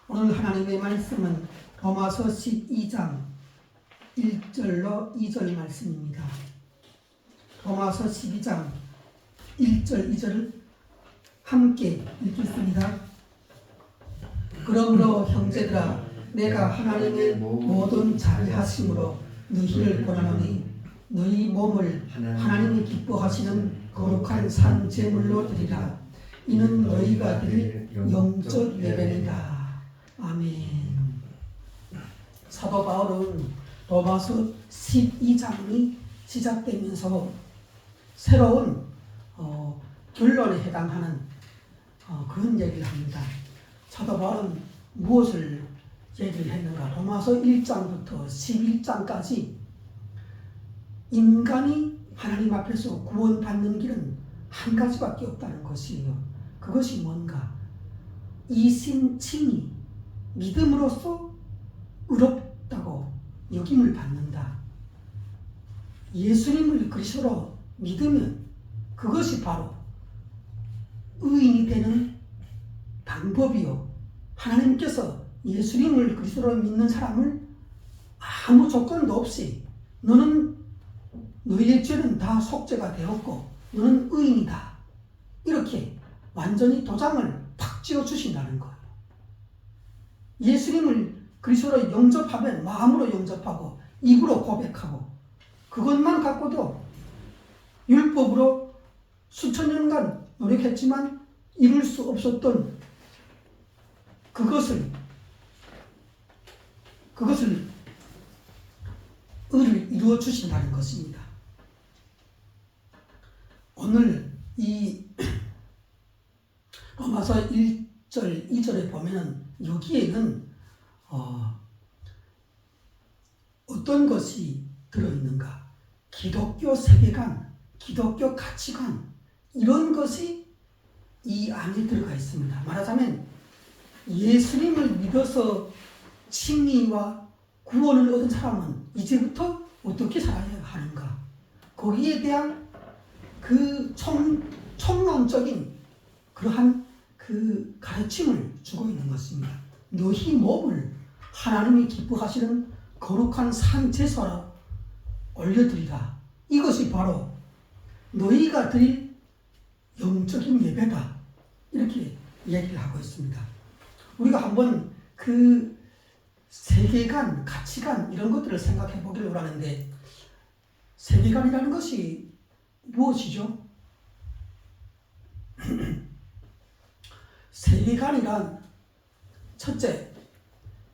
오늘 하나님의 말씀은 로마서 12장 1절로 2절 말씀입니다. 로마서 12장 1절 2절을 함께 읽겠습니다. 그러므로 형제들아 내가 하나님의 모든 자비하심으로 너희를 권하노니 너희 몸을 하나님이 기뻐하시는 거룩한 산 제물로 드리라. 이는 너희가 드릴 영적 예배니라. 아멘. 사도 바울은 로마서 12장이 시작되면서 새로운 결론에 해당하는 그런 얘기를 합니다. 사도 바울은 무엇을 얘기를 했는가? 로마서 1장부터 11장까지 인간이 하나님 앞에서 구원받는 길은 한 가지밖에 없다는 것이에요. 그것이 뭔가? 이신칭이 믿음으로써 의롭다고 여김을 받는다. 예수님을 그리스도로 믿으면 그것이 바로 의인이 되는 방법이요. 하나님께서 예수님을 그리스도로 믿는 사람을 아무 조건도 없이 너는 너희의 죄는 다 속죄가 되었고 너는 의인이다. 이렇게 완전히 도장을 팍 찍어 주신다는 거예요. 예수님을 그리스도로 영접하면 마음으로 영접하고 입으로 고백하고 그것만 갖고도 율법으로 수천 년간 노력했지만 이룰 수 없었던 그것을 의를 이루어 주신다는 것입니다. 오늘 이 로마서 1절, 2절에 보면은 여기에는 어떤 것이 들어있는가? 기독교 세계관, 기독교 가치관 이런 것이 이 안에 들어가 있습니다. 말하자면 예수님을 믿어서 칭의와 구원을 얻은 사람은 이제부터 어떻게 살아야 하는가? 거기에 대한 그 총론적인 그러한 그 가르침을 주고 있는 것입니다. 너희 몸을 하나님이 기뻐하시는 거룩한 산제사로 올려드리라. 이것이 바로 너희가 드릴 영적인 예배다. 이렇게 얘기를 하고 있습니다. 우리가 한번 그 세계관, 가치관 이런 것들을 생각해 보기를 원하는데 세계관이라는 것이 무엇이죠? 세계관이란 첫째,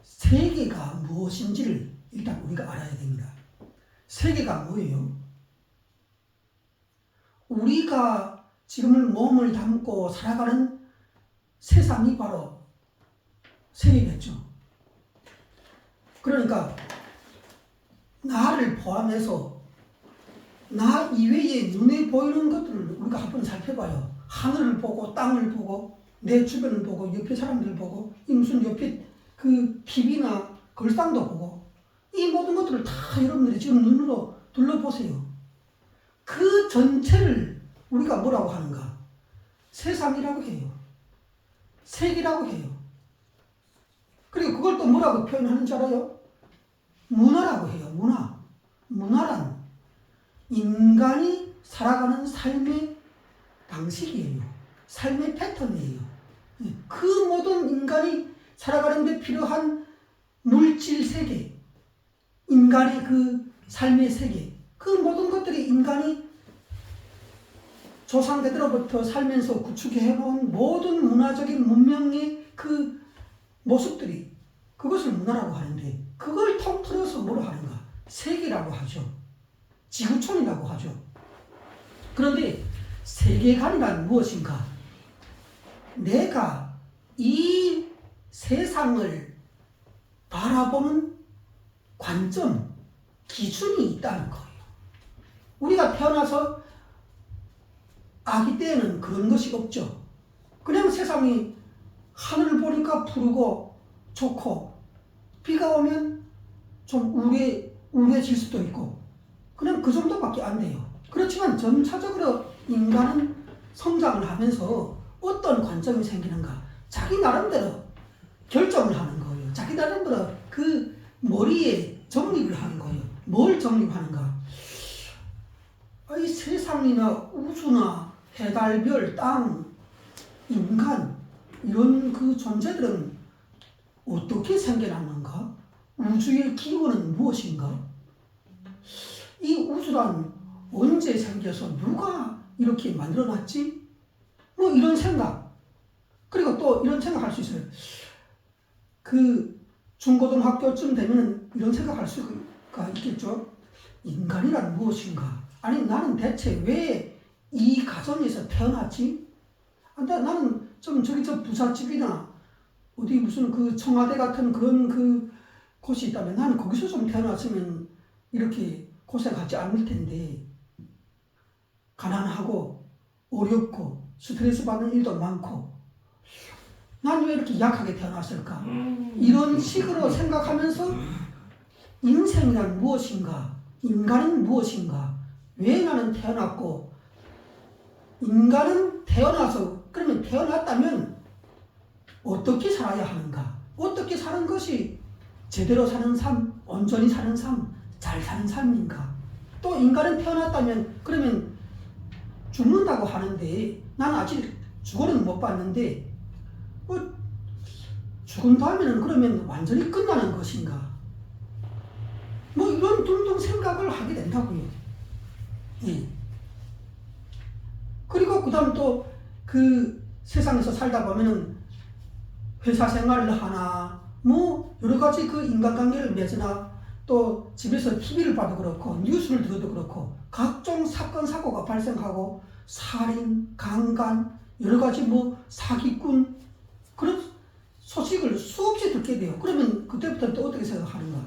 세계가 무엇인지를 일단 우리가 알아야 됩니다. 세계가 뭐예요? 우리가 지금 몸을 담고 살아가는 세상이 바로 세계겠죠. 그러니까 나를 포함해서 나 이외에 눈에 보이는 것들을 우리가 한번 살펴봐요. 하늘을 보고 땅을 보고 내 주변을 보고 옆에 사람들을 보고 이 무슨 옆에 그 TV나 걸상도 보고 이 모든 것들을 다 여러분들이 지금 눈으로 둘러보세요. 그 전체를 우리가 뭐라고 하는가? 세상이라고 해요. 세계라고 해요. 그리고 그걸 또 뭐라고 표현하는 줄 알아요? 문화라고 해요. 문화. 문화란 인간이 살아가는 삶의 방식이에요. 삶의 패턴이에요. 그 모든 인간이 살아가는 데 필요한 물질 세계, 인간의 그 삶의 세계, 그 모든 것들이 인간이 조상대대로부터 살면서 구축해 놓은 모든 문화적인 문명의 그 모습들이 그것을 문화라고 하는데 그걸 통틀어서 뭐로 하는가? 세계라고 하죠. 지구촌이라고 하죠. 그런데 세계관이란 무엇인가? 내가 이 세상을 바라보는 관점, 기준이 있다는 거예요. 우리가 태어나서 아기 때에는 그런 것이 없죠. 그냥 세상이 하늘을 보니까 푸르고 좋고 비가 오면 좀 우울해질 수도 있고 그냥 그 정도밖에 안 돼요. 그렇지만 점차적으로 인간은 성장을 하면서 어떤 관점이 생기는가? 자기 나름대로 결정을 하는 거예요. 자기 나름대로 그 머리에 정립을 하는 거예요. 뭘 정립하는가? 이 세상이나 우주나 해달, 별, 땅, 인간 이런 그 존재들은 어떻게 생겨났는가? 우주의 기원은 무엇인가? 이 우주란 언제 생겨서 누가 이렇게 만들어놨지? 뭐 이런 생각. 그리고 또 이런 생각할 수 있어요. 그 중고등학교쯤 되면 이런 생각할 수가 있겠죠. 인간이란 무엇인가? 아니 나는 대체 왜 이 가정에서 태어났지? 나는 좀 저기 저 부잣집이나 어디 무슨 그 청와대 같은 그런 그 곳이 있다면 나는 거기서 좀 태어났으면 이렇게 고생하지 않을 텐데 가난하고 어렵고 스트레스 받는 일도 많고 난 왜 이렇게 약하게 태어났을까? 이런 식으로 생각하면서 인생이란 무엇인가? 인간은 무엇인가? 왜 나는 태어났고 인간은 태어나서 그러면 태어났다면 어떻게 살아야 하는가? 어떻게 사는 것이 제대로 사는 삶, 온전히 사는 삶, 잘 사는 삶인가? 또 인간은 태어났다면 그러면 죽는다고 하는데 나는 아직 죽어는 못 봤는데 죽은 다음에는 그러면 완전히 끝나는 것인가? 뭐 이런 둥둥 생각을 하게 된다고요. 예. 그리고 그 다음 또 그 세상에서 살다 보면은 회사 생활을 하나 뭐 여러 가지 그 인간관계를 맺으나 또 집에서 TV를 봐도 그렇고 뉴스를 들어도 그렇고 각종 사건 사고가 발생하고 살인, 강간 여러 가지 뭐 사기꾼 그런 소식을 수없이 듣게 돼요. 그러면 그때부터 또 어떻게 생각하는가?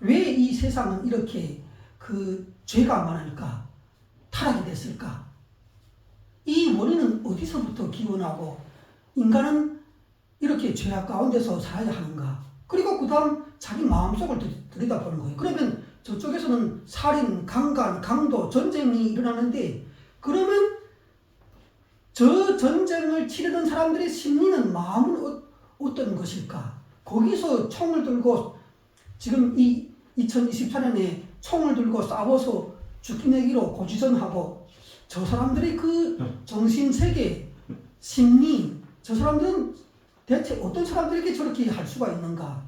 왜 이 세상은 이렇게 그 죄가 많을까? 타락이 됐을까? 이 원인은 어디서부터 기원하고 인간은 이렇게 죄악 가운데서 살아야 하는가? 그리고 그 다음 자기 마음속을 들여다보는 거예요. 그러면 저쪽에서는 살인, 강간, 강도, 전쟁이 일어나는데 그러면 저 전쟁을 치르는 사람들의 심리는 마음은 어떤 것일까? 거기서 총을 들고 지금 이 2024년에 총을 들고 싸워서 죽기 내기로 고지전하고 저 사람들의 그 정신세계, 심리, 저 사람들은 대체 어떤 사람들에게 저렇게 할 수가 있는가?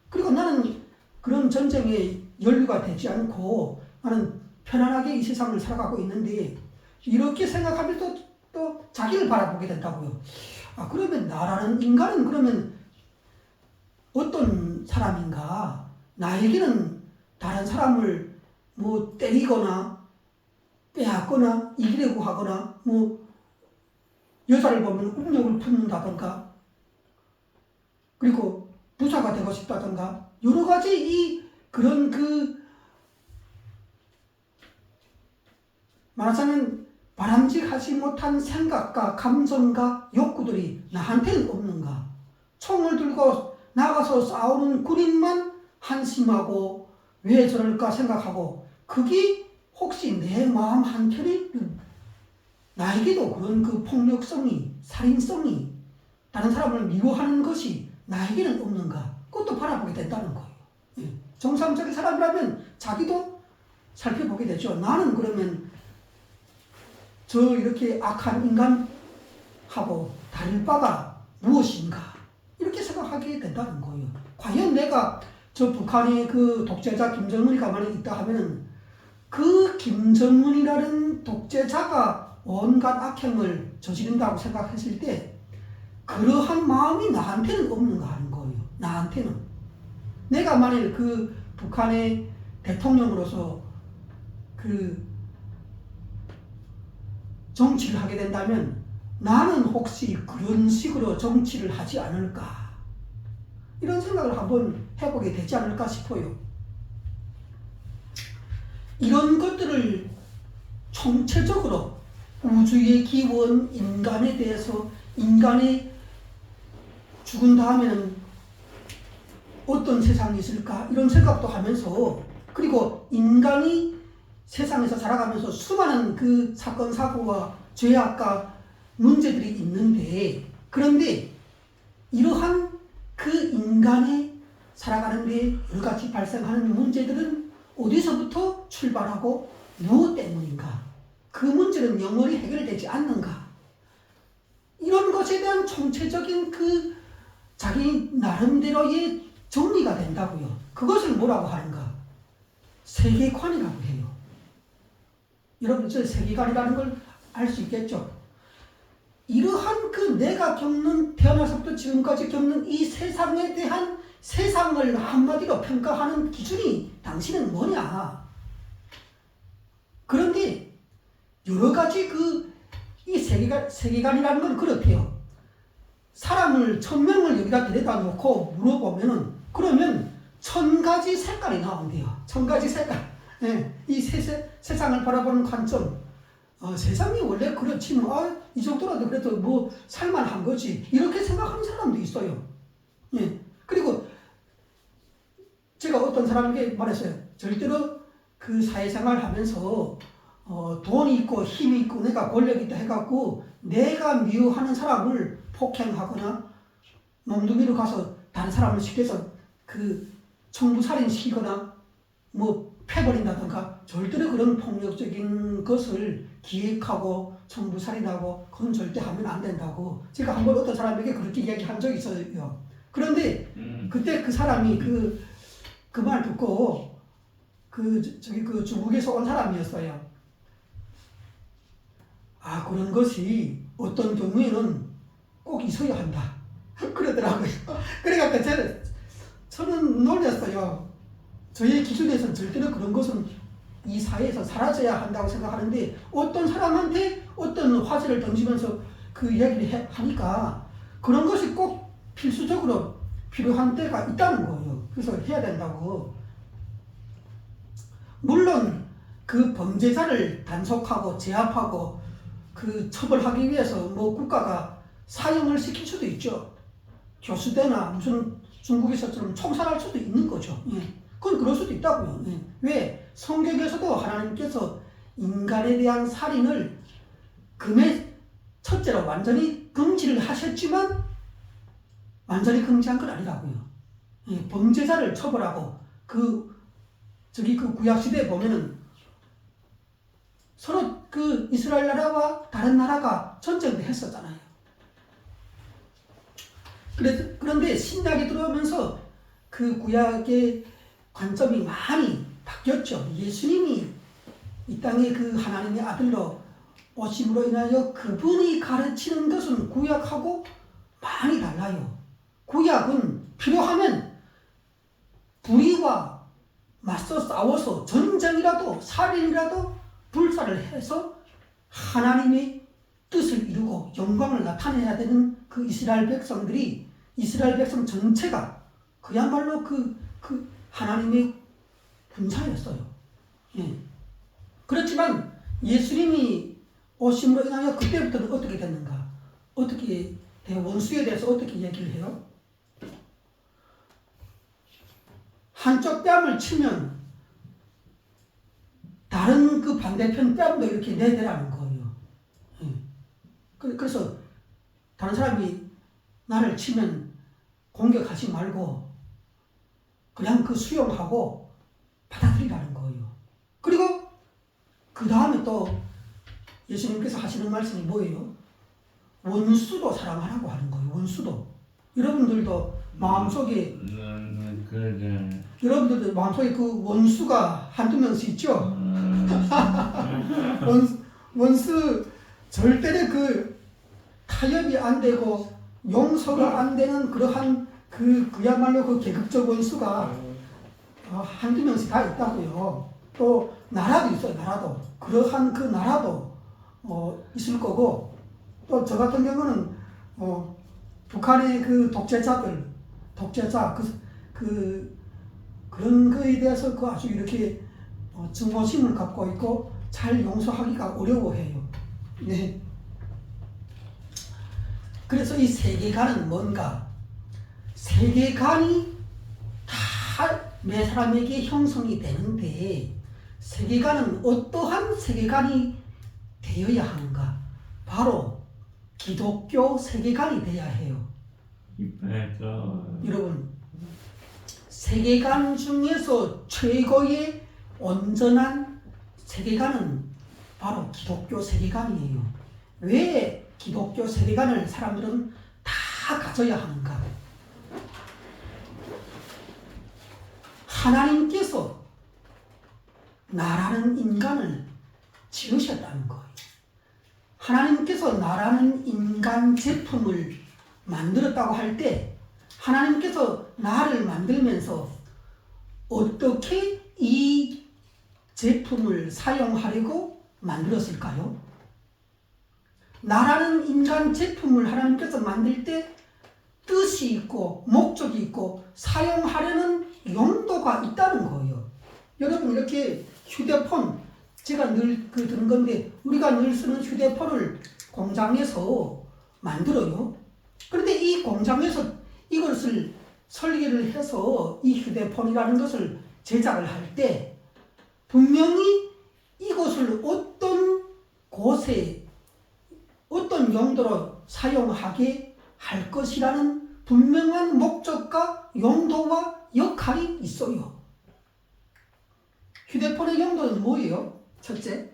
그리고 나는 그런 전쟁에 연루가 되지 않고 나는 편안하게 이 세상을 살아가고 있는데 이렇게 생각하면서 또 자기를 바라보게 된다고요. 그러면 나라는 인간은 그러면 어떤 사람인가? 나에게는 다른 사람을 뭐 때리거나 빼앗거나 이기려고 하거나 뭐 여자를 보면 음욕을 품는다던가 그리고 부자가 되고 싶다던가 여러 가지 이 그런 그 말하자면 바람직하지 못한 생각과 감정과 욕구들이 나한테는 없는가? 총을 들고 나가서 싸우는 군인만 한심하고 왜 저럴까 생각하고 그게 혹시 내 마음 한켠에 나에게도 그런 그 폭력성이 살인성이 다른 사람을 미워하는 것이 나에게는 없는가? 그것도 바라보게 된다는 거예요. 예. 정상적인 사람이라면 자기도 살펴보게 되죠. 나는 그러면 저 이렇게 악한 인간하고 다를 바가 무엇인가? 이렇게 생각하게 된다는 거예요. 과연 내가 저 북한의 그 독재자 김정은이 가만히 있다 하면은 그 김정은이라는 독재자가 온갖 악행을 저지른다고 생각했을 때 그러한 마음이 나한테는 없는가 하는 거예요. 나한테는. 내가 만일 그 북한의 대통령으로서 그 정치를 하게 된다면 나는 혹시 그런 식으로 정치를 하지 않을까? 이런 생각을 한번 해보게 되지 않을까 싶어요. 이런 것들을 총체적으로 우주의 기원, 인간에 대해서 인간이 죽은 다음에는 어떤 세상이 있을까? 이런 생각도 하면서 그리고 인간이 세상에서 살아가면서 수많은 그 사건, 사고와 죄악과 문제들이 있는데 그런데 이러한 그 인간의 살아가는데 여러 가지 발생하는 문제들은 어디서부터 출발하고 무엇 때문인가? 그 문제는 영원히 해결되지 않는가? 이런 것에 대한 총체적인 그 자기 나름대로의 정리가 된다고요. 그것을 뭐라고 하는가? 세계관이라고 해요. 여러분, 저 세계관이라는 걸 알 수 있겠죠? 이러한 그 내가 겪는, 태어나서부터 지금까지 겪는 이 세상에 대한 세상을 한마디로 평가하는 기준이 당신은 뭐냐? 그런데 여러 가지 이 세계관이라는 건 그렇대요. 사람을 1000명을 여기다 데려다 놓고 물어보면은 그러면 1000가지 색깔이 나온대요. 1000가지 색깔. 네, 이 세상을 바라보는 관점. 세상이 원래 그렇지 뭐, 이 정도라도 그래도 뭐 살만한 거지. 이렇게 생각하는 사람도 있어요. 예. 그리고 제가 어떤 사람에게 말했어요. 절대로 그 사회생활 하면서 돈이 있고 힘이 있고 내가 권력이 있다 해갖고 내가 미워하는 사람을 폭행하거나 몽둥이로 가서 다른 사람을 시켜서 그 청부살인 시키거나 뭐 패버린다든가 절대로 그런 폭력적인 것을 기획하고 청부살인하고 그건 절대 하면 안 된다고 제가 한번 어떤 사람에게 그렇게 이야기한 적이 있어요. 그런데 그때 그 사람이 그 말 듣고 그 중국에서 온 사람이었어요. 그런 것이 어떤 경우에는 꼭 있어야 한다. 그러더라고요. 그러니까 저는 놀랐어요. 저의 기준에서는 절대로 그런 것은 이 사회에서 사라져야 한다고 생각하는데 어떤 사람한테 어떤 화제를 던지면서 그 이야기를 하니까 그런 것이 꼭 필수적으로 필요한 때가 있다는 거예요. 그래서 해야 된다고. 물론 그 범죄자를 단속하고 제압하고 그 처벌하기 위해서 뭐 국가가 사형을 시킬 수도 있죠. 교수대나 무슨 중국에서처럼 총살할 수도 있는 거죠. 예. 그건 그럴 수도 있다고요. 예. 왜? 성경에서도 하나님께서 인간에 대한 살인을 첫째로 완전히 금지를 하셨지만 완전히 금지한 건 아니라고요. 예. 범죄자를 처벌하고 그 구약시대에 보면은 서로 그 이스라엘 나라와 다른 나라가 전쟁도 했었잖아요. 그런데 신약이 들어오면서 그 구약의 관점이 많이 바뀌었죠. 예수님이 이 땅에 그 하나님의 아들로 오심으로 인하여 그분이 가르치는 것은 구약하고 많이 달라요. 구약은 필요하면 불의와 맞서 싸워서 전쟁이라도 살인이라도 불사를 해서 하나님의 뜻을 이루고 영광을 나타내야 되는 그 이스라엘 백성 전체가 그야말로 그 하나님의 군사였어요. 예. 그렇지만 예수님이 오심으로 인하여 그때부터는 어떻게 됐는가? 어떻게 원수에 대해서 어떻게 얘기를 해요? 한쪽 뺨을 치면 다른 그 반대편 뺨도 이렇게 내대라는 거예요. 예. 그래서 다른 사람이 나를 치면 공격하지 말고 그냥 그 수용하고 받아들이라는 거예요. 그리고 그 다음에 또 예수님께서 하시는 말씀이 뭐예요? 원수도 사랑하라고 하는 거예요. 원수도. 여러분들도 마음속에 여러분들도 마음속에 그 원수가 한두 명씩 있죠? 원수 절대로 그 타협이 안 되고 용서가 안 되는 그러한 그야말로 그 계급적 원수가 한두 명씩 다 있다고요. 또 나라도 있어요. 나라도. 그러한 그 나라도 있을 거고 또 저 같은 경우는 북한의 그 독재자 그런 거에 대해서 그 아주 이렇게 증오심을 갖고 있고 잘 용서하기가 어려워해요. 네. 그래서 이 세계관은 뭔가? 세계관이 다 매 사람에게 형성이 되는데 세계관은 어떠한 세계관이 되어야 하는가? 바로 기독교 세계관이 되어야 해요. 여러분, 세계관 중에서 최고의 온전한 세계관은 바로 기독교 세계관이에요. 왜 기독교 세계관을 사람들은 다 가져야 하는가? 하나님께서 나라는 인간을 지으셨다는 거예요. 하나님께서 나라는 인간 제품을 만들었다고 할 때 하나님께서 나를 만들면서 어떻게 이 제품을 사용하려고 만들었을까요? 나라는 인간 제품을 하나님께서 만들 때 뜻이 있고 목적이 있고 사용하려는 용도가 있다는 거예요. 여러분 이렇게 휴대폰 제가 늘 드는 건데 우리가 늘 쓰는 휴대폰을 공장에서 만들어요. 그런데 이 공장에서 이것을 설계를 해서 이 휴대폰이라는 것을 제작을 할 때 분명히 이것을 어떤 곳에 어떤 용도로 사용하게 할 것이라는 분명한 목적과 용도와 역할이 있어요. 휴대폰의 용도는 뭐예요? 첫째,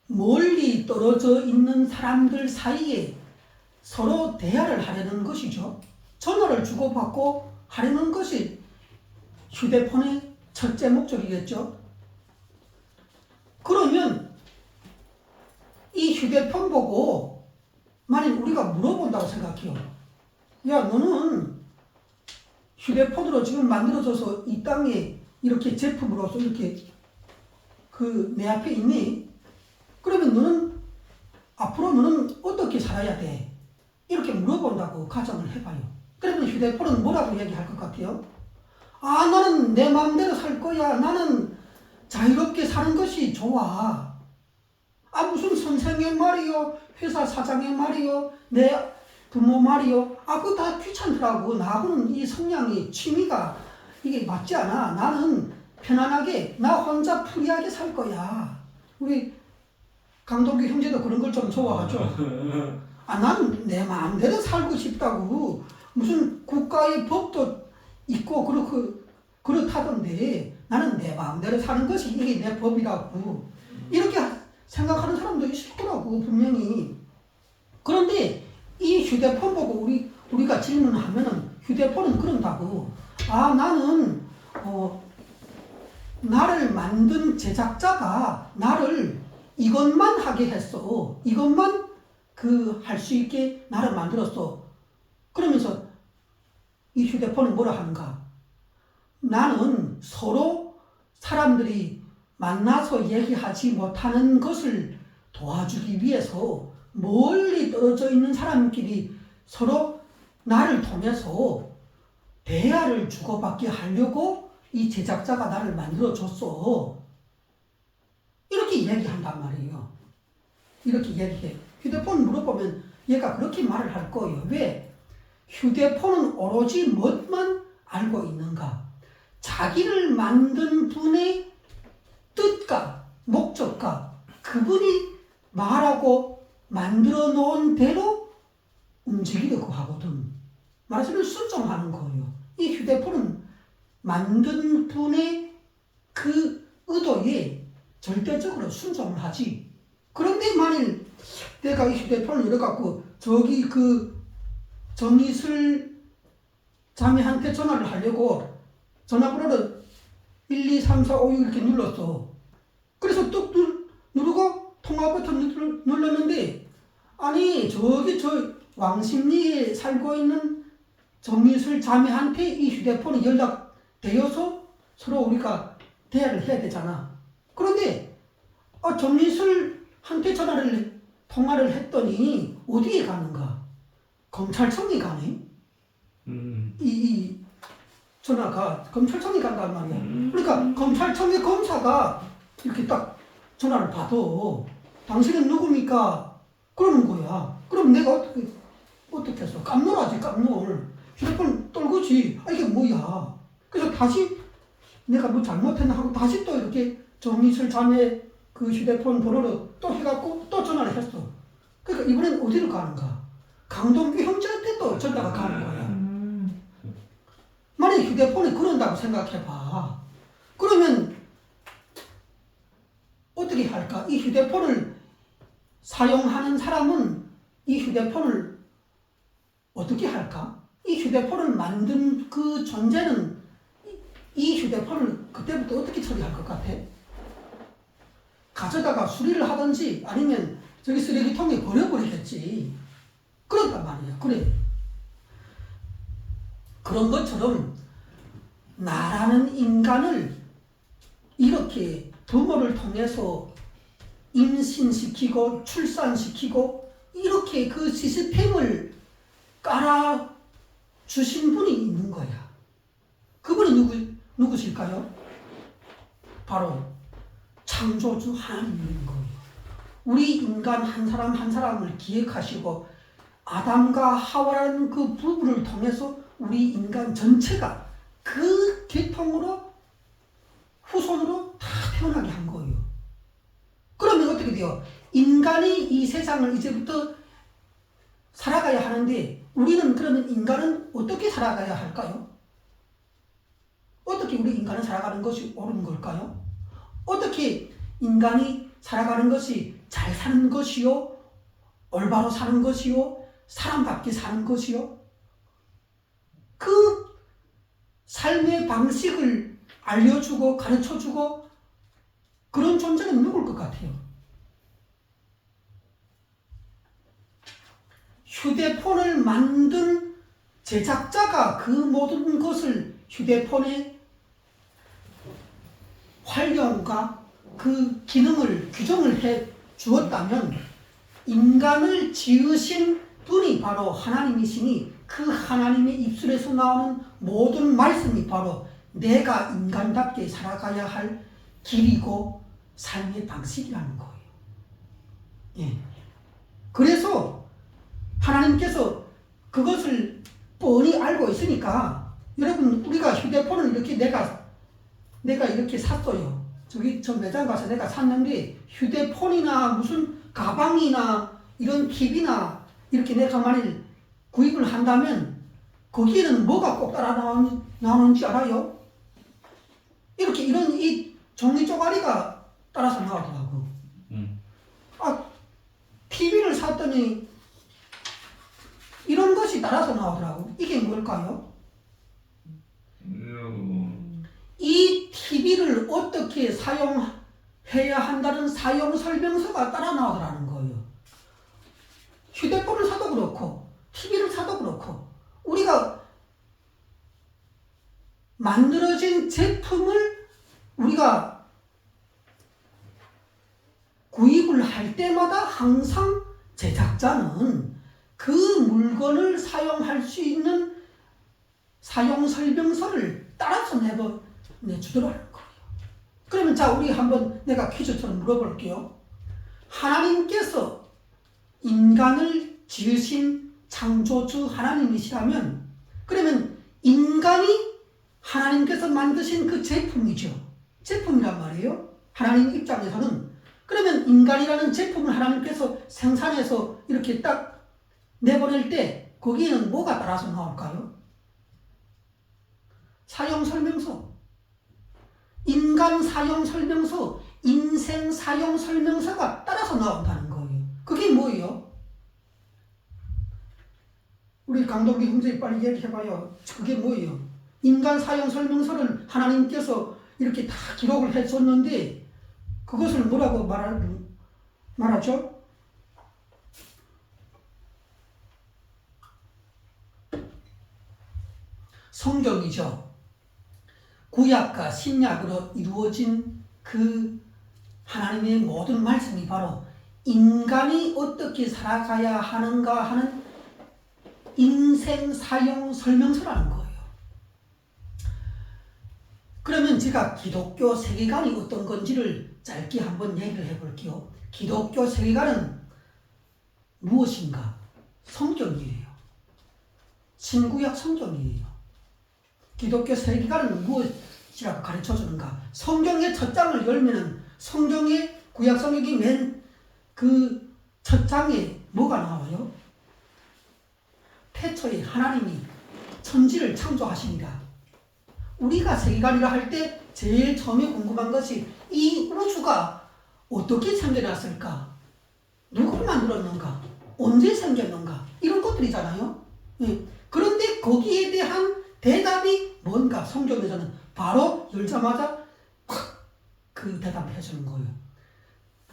멀리 떨어져 있는 사람들 사이에 서로 대화를 하려는 것이죠. 전화를 주고받고 하려는 것이 휴대폰의 첫째 목적이겠죠. 그러면 이 휴대폰 보고 만약 우리가 물어본다고 생각해요. 야, 너는 휴대폰으로 지금 만들어져서 이 땅에 이렇게 제품으로서 이렇게 내 앞에 있니? 그러면 너는 앞으로 너는 어떻게 살아야 돼? 이렇게 물어본다고 가정을 해봐요. 그러면 휴대폰은 뭐라고 얘기할 것 같아요? 아, 나는 내 마음대로 살 거야. 나는 자유롭게 사는 것이 좋아. 아, 무슨 선생의 말이요, 회사 사장의 말이요, 내 부모 말이요. 아, 그거 다 귀찮더라고. 나하고는 이 성향이, 취미가 이게 맞지 않아. 나는 편안하게, 나 혼자 프리하게 살 거야. 우리 강동규 형제도 그런 걸 좀 좋아하죠. 아, 난 내 마음대로 살고 싶다고. 무슨 국가의 법도 있고 그렇다던데 나는 내 마음대로 사는 것이 이게 내 법이라고. 이렇게 생각하는 사람도 있을 거라고, 분명히. 그런데 이 휴대폰 보고 우리가 질문하면은 휴대폰은 그런다고. 아, 나는 나를 만든 제작자가 나를 이것만 하게 했어. 이것만 할 수 있게 나를 만들었어. 그러면서 이 휴대폰은 뭐라 하는가? 나는 서로 사람들이 만나서 얘기하지 못하는 것을 도와주기 위해서 멀리 떨어져 있는 사람끼리 서로 나를 통해서 대화를 주고받게 하려고 이 제작자가 나를 만들어줬어. 이렇게 얘기한단 말이에요. 이렇게 얘기해. 휴대폰 물어보면 얘가 그렇게 말을 할 거예요. 왜? 휴대폰은 오로지 뭐만 알고 있는가? 자기를 만든 분의 뜻과 목적과 그분이 말하고 만들어 놓은 대로 움직이려고 하거든. 말하자면 순종하는 거예요. 이 휴대폰은 만든 분의 그 의도에 절대적으로 순종을 하지. 그런데 만일 내가 이 휴대폰을 이래갖고 저기 정의슬 자매한테 전화를 하려고 전화번호를 1, 2, 3, 4, 5, 6 이렇게 눌렀어. 그래서 뚝 누르고 통화 버튼 눌렀는데, 아니 저기 저 왕십리에 살고 있는 정의슬 자매한테 이 휴대폰이 연락되어서 서로 우리가 대화를 해야 되잖아. 그런데 정의슬한테 통화를 했더니 어디에 가는가? 검찰청에 가네. 이 전화가 검찰청에 간단 말이야. 그러니까 검찰청의 검사가 이렇게 딱 전화를 받아. 당신은 누굽니까? 그러는 거야. 그럼 내가 어떻게 했어? 깜놀하지, 깜놀. 휴대폰 떨구지. 아, 이게 뭐야? 그래서 다시 내가 뭐 잘못했나 하고 다시 또 이렇게 정의슬 자매 그 휴대폰 번호로 또 해갖고 또 전화를 했어. 그러니까 이번엔 어디로 가는가? 강동규 형제한테 또 전화가 가는 거야. 이번에 휴대폰이 그런다고 생각해봐. 그러면 어떻게 할까? 이 휴대폰을 사용하는 사람은 이 휴대폰을 어떻게 할까? 이 휴대폰을 만든 그 존재는 이 휴대폰을 그때부터 어떻게 처리할 것 같아? 가져다가 수리를 하든지 아니면 저기 쓰레기통에 버려버리겠지. 그렇단 말이야. 그래. 그런 것처럼 나라는 인간을 이렇게 부모를 통해서 임신시키고 출산시키고 이렇게 그 시스템을 깔아주신 분이 있는 거야. 그분이 누구실까요? 바로 창조주 하나님인 거예요. 우리 인간 한 사람 한 사람을 기획하시고 아담과 하와라는 그 부부를 통해서 우리 인간 전체가 그 계통으로 후손으로 다 태어나게 한 거예요. 그러면 어떻게 돼요? 인간이 이 세상을 이제부터 살아가야 하는데 우리는 그러면 인간은 어떻게 살아가야 할까요? 어떻게 우리 인간은 살아가는 것이 옳은 걸까요? 어떻게 인간이 살아가는 것이 잘 사는 것이요? 올바로 사는 것이요? 사람답게 사는 것이요? 그 삶의 방식을 알려주고 가르쳐주고 그런 존재는 누굴 것 같아요? 휴대폰을 만든 제작자가 그 모든 것을 휴대폰의 활용과 그 기능을 규정을 해 주었다면 인간을 지으신 분이 바로 하나님이시니 그 하나님의 입술에서 나오는 모든 말씀이 바로 내가 인간답게 살아가야 할 길이고 삶의 방식이라는 거예요. 예. 그래서 하나님께서 그것을 뻔히 알고 있으니까 여러분 우리가 휴대폰을 이렇게 내가 이렇게 샀어요. 저기 저 매장 가서 내가 샀는데 휴대폰이나 무슨 가방이나 이런 TV나 이렇게 내가 만일 구입을 한다면 거기에는 뭐가 꼭 따라 나오는지 알아요? 이렇게 이런 이 종이 쪼가리가 따라서 나오더라고. TV를 샀더니 이런 것이 따라서 나오더라고. 이게 뭘까요? 이 TV를 어떻게 사용해야 한다는 사용 설명서가 따라 나오더라는 거예요. 휴대폰을 사도 그렇고 TV를 사도 그렇고 우리가 만들어진 제품을 우리가 구입을 할 때마다 항상 제작자는 그 물건을 사용할 수 있는 사용 설명서를 따라서 내주도록 하는 거예요. 그러면 자 우리 한번 내가 퀴즈처럼 물어볼게요. 하나님께서 인간을 지으신 창조주 하나님이시라면 그러면 인간이 하나님께서 만드신 그 제품이죠. 제품이란 말이에요. 하나님 입장에서는. 그러면 인간이라는 제품을 하나님께서 생산해서 이렇게 딱 내보낼 때 거기에는 뭐가 따라서 나올까요? 사용 설명서. 인간 사용 설명서, 인생 사용 설명서가 따라서 나온다는 거예요. 그게 뭐예요? 우리 강동기 형제 빨리 얘기해봐요. 그게 뭐예요? 인간 사용 설명서를 하나님께서 이렇게 다 기록을 해줬는데 그것을 뭐라고 말하죠? 성경이죠. 구약과 신약으로 이루어진 그 하나님의 모든 말씀이 바로 인간이 어떻게 살아가야 하는가 하는 인생 사용 설명서라는 거예요. 그러면 제가 기독교 세계관이 어떤 건지를 짧게 한번 얘기를 해볼게요. 기독교 세계관은 무엇인가? 성경이에요. 신구약 성경이에요. 기독교 세계관은 무엇이라고 가르쳐주는가? 성경의 첫 장을 열면은 성경의 구약 성경이 맨 그 첫 장에 뭐가 나와요? 태초에 하나님이 천지를 창조하십니다. 우리가 세계관이라 할 때 제일 처음에 궁금한 것이 이 우주가 어떻게 생겨났을까? 누가 만들었는가? 언제 생겼는가? 이런 것들이잖아요. 예. 그런데 거기에 대한 대답이 뭔가 성경에서는 바로 열자마자 그 대답을 해주는 거예요.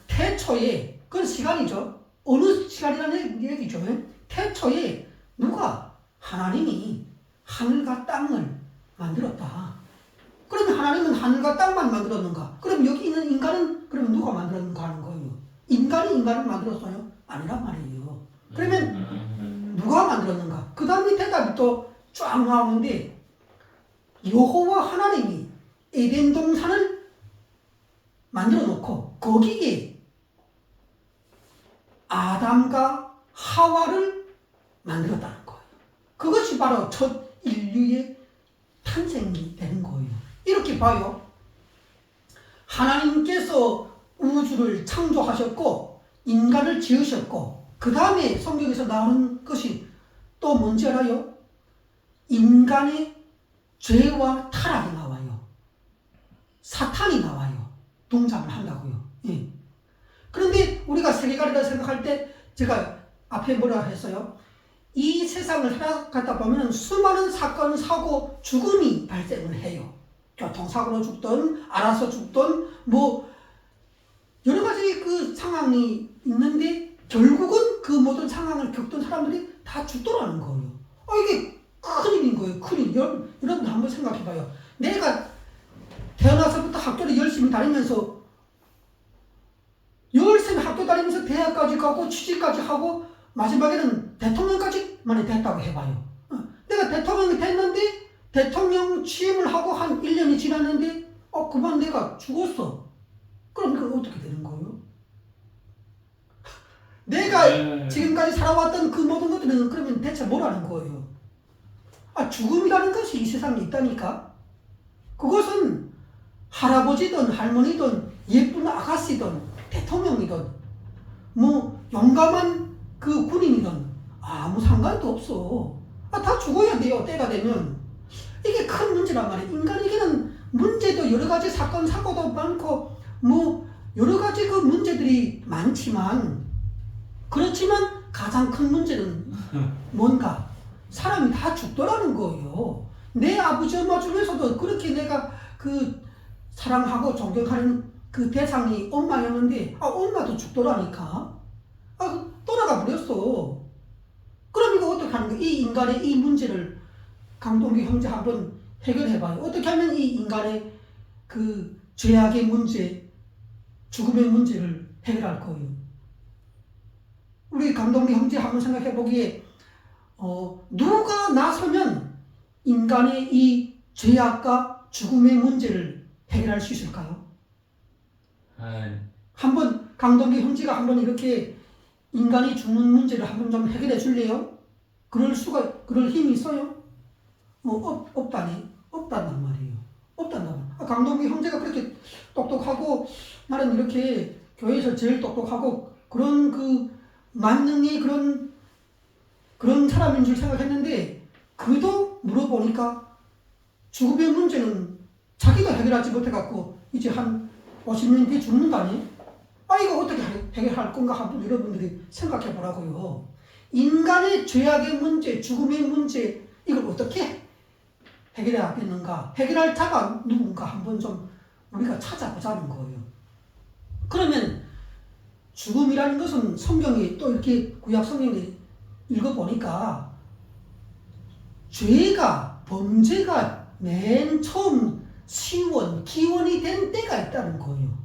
태초에, 그건 시간이죠. 어느 시간이라는 얘기죠. 태초에 누가 하나님이 하늘과 땅을 만들었다. 그러면 하나님은 하늘과 땅만 만들었는가? 그럼 여기 있는 인간은 그러면 누가 만들었는가 하는 거예요. 인간이 인간을 만들었어요? 아니란 말이에요. 그러면 누가 만들었는가? 그 다음에 대답이 또 쫙 나오는데 여호와 하나님이 에덴 동산을 만들어 놓고 거기에 아담과 하와를 만들었다는 거예요. 그것이 바로 첫 인류의 탄생이 되는 거예요. 이렇게 봐요. 하나님께서 우주를 창조하셨고 인간을 지으셨고 그 다음에 성경에서 나오는 것이 또 뭔지 알아요? 인간의 죄와 타락이 나와요. 사탄이 나와요. 동작을 한다고요. 예. 그런데 우리가 세계관이라 생각할 때 제가 앞에 뭐라 했어요? 이 세상을 살아가다 보면 수많은 사건, 사고, 죽음이 발생을 해요. 교통사고로 죽든 알아서 죽든 뭐 여러 가지 그 상황이 있는데 결국은 그 모든 상황을 겪던 사람들이 다 죽더라는 거예요. 이게 큰일인 거예요. 큰일. 여러분 한번 생각해봐요. 내가 태어나서부터 학교를 열심히 다니면서 열심히 학교 다니면서 대학까지 가고 취직까지 하고 마지막에는 대통령까지만 됐다고 해봐요. 내가 대통령이 됐는데 대통령 취임을 하고 한 1년이 지났는데 그만 내가 죽었어. 그럼 그건 어떻게 되는 거예요? 내가 지금까지 살아왔던 그 모든 것들은 그러면 대체 뭐라는 거예요? 죽음이라는 것이 이 세상에 있다니까? 그것은 할아버지든 할머니든 예쁜 아가씨든 대통령이든 뭐 용감한 그 군인이든 아무 상관도 없어. 다 죽어야 돼요. 때가 되면. 이게 큰 문제란 말이에요. 인간에게는 문제도 여러 가지 사건 사고도 많고 뭐 여러 가지 그 문제들이 많지만 그렇지만 가장 큰 문제는 뭔가 사람이 다 죽더라는 거예요. 내 아버지 엄마 중에서도 그렇게 내가 그 사랑하고 존경하는 그 대상이 엄마였는데 엄마도 죽더라니까. 떠나가 버렸어. 그럼 이거 어떻게 하는 거야? 이 인간의 이 문제를 강동기 형제 한번 해결해봐요. 어떻게 하면 이 인간의 그 죄악의 문제, 죽음의 문제를 해결할 거예요. 우리 강동기 형제 한번 생각해보기에 누가 나서면 인간의 이 죄악과 죽음의 문제를 해결할 수 있을까요? 한번 강동기 형제가 한번 이렇게 인간이 죽는 문제를 한번 좀 해결해 줄래요? 그럴 힘이 있어요? 없단단 말이에요. 없단단 말이에요. 강동기 형제가 그렇게 똑똑하고 나는 이렇게 교회에서 제일 똑똑하고 그런 그 만능의 그런 사람인 줄 생각했는데 그도 물어보니까 죽음의 문제는 자기가 해결하지 못해갖고 이제 한 50년 뒤에 죽는다니? 이거 어떻게 해결할 건가 한번 여러분들이 생각해 보라고요. 인간의 죄악의 문제, 죽음의 문제 이걸 어떻게 해결해야겠는가? 해결할 자가 누군가 한번 좀 우리가 찾아보자는 거예요. 그러면 죽음이라는 것은 성경이 또 이렇게 구약 성경에 읽어보니까 범죄가 맨 처음 기원이 된 때가 있다는 거예요.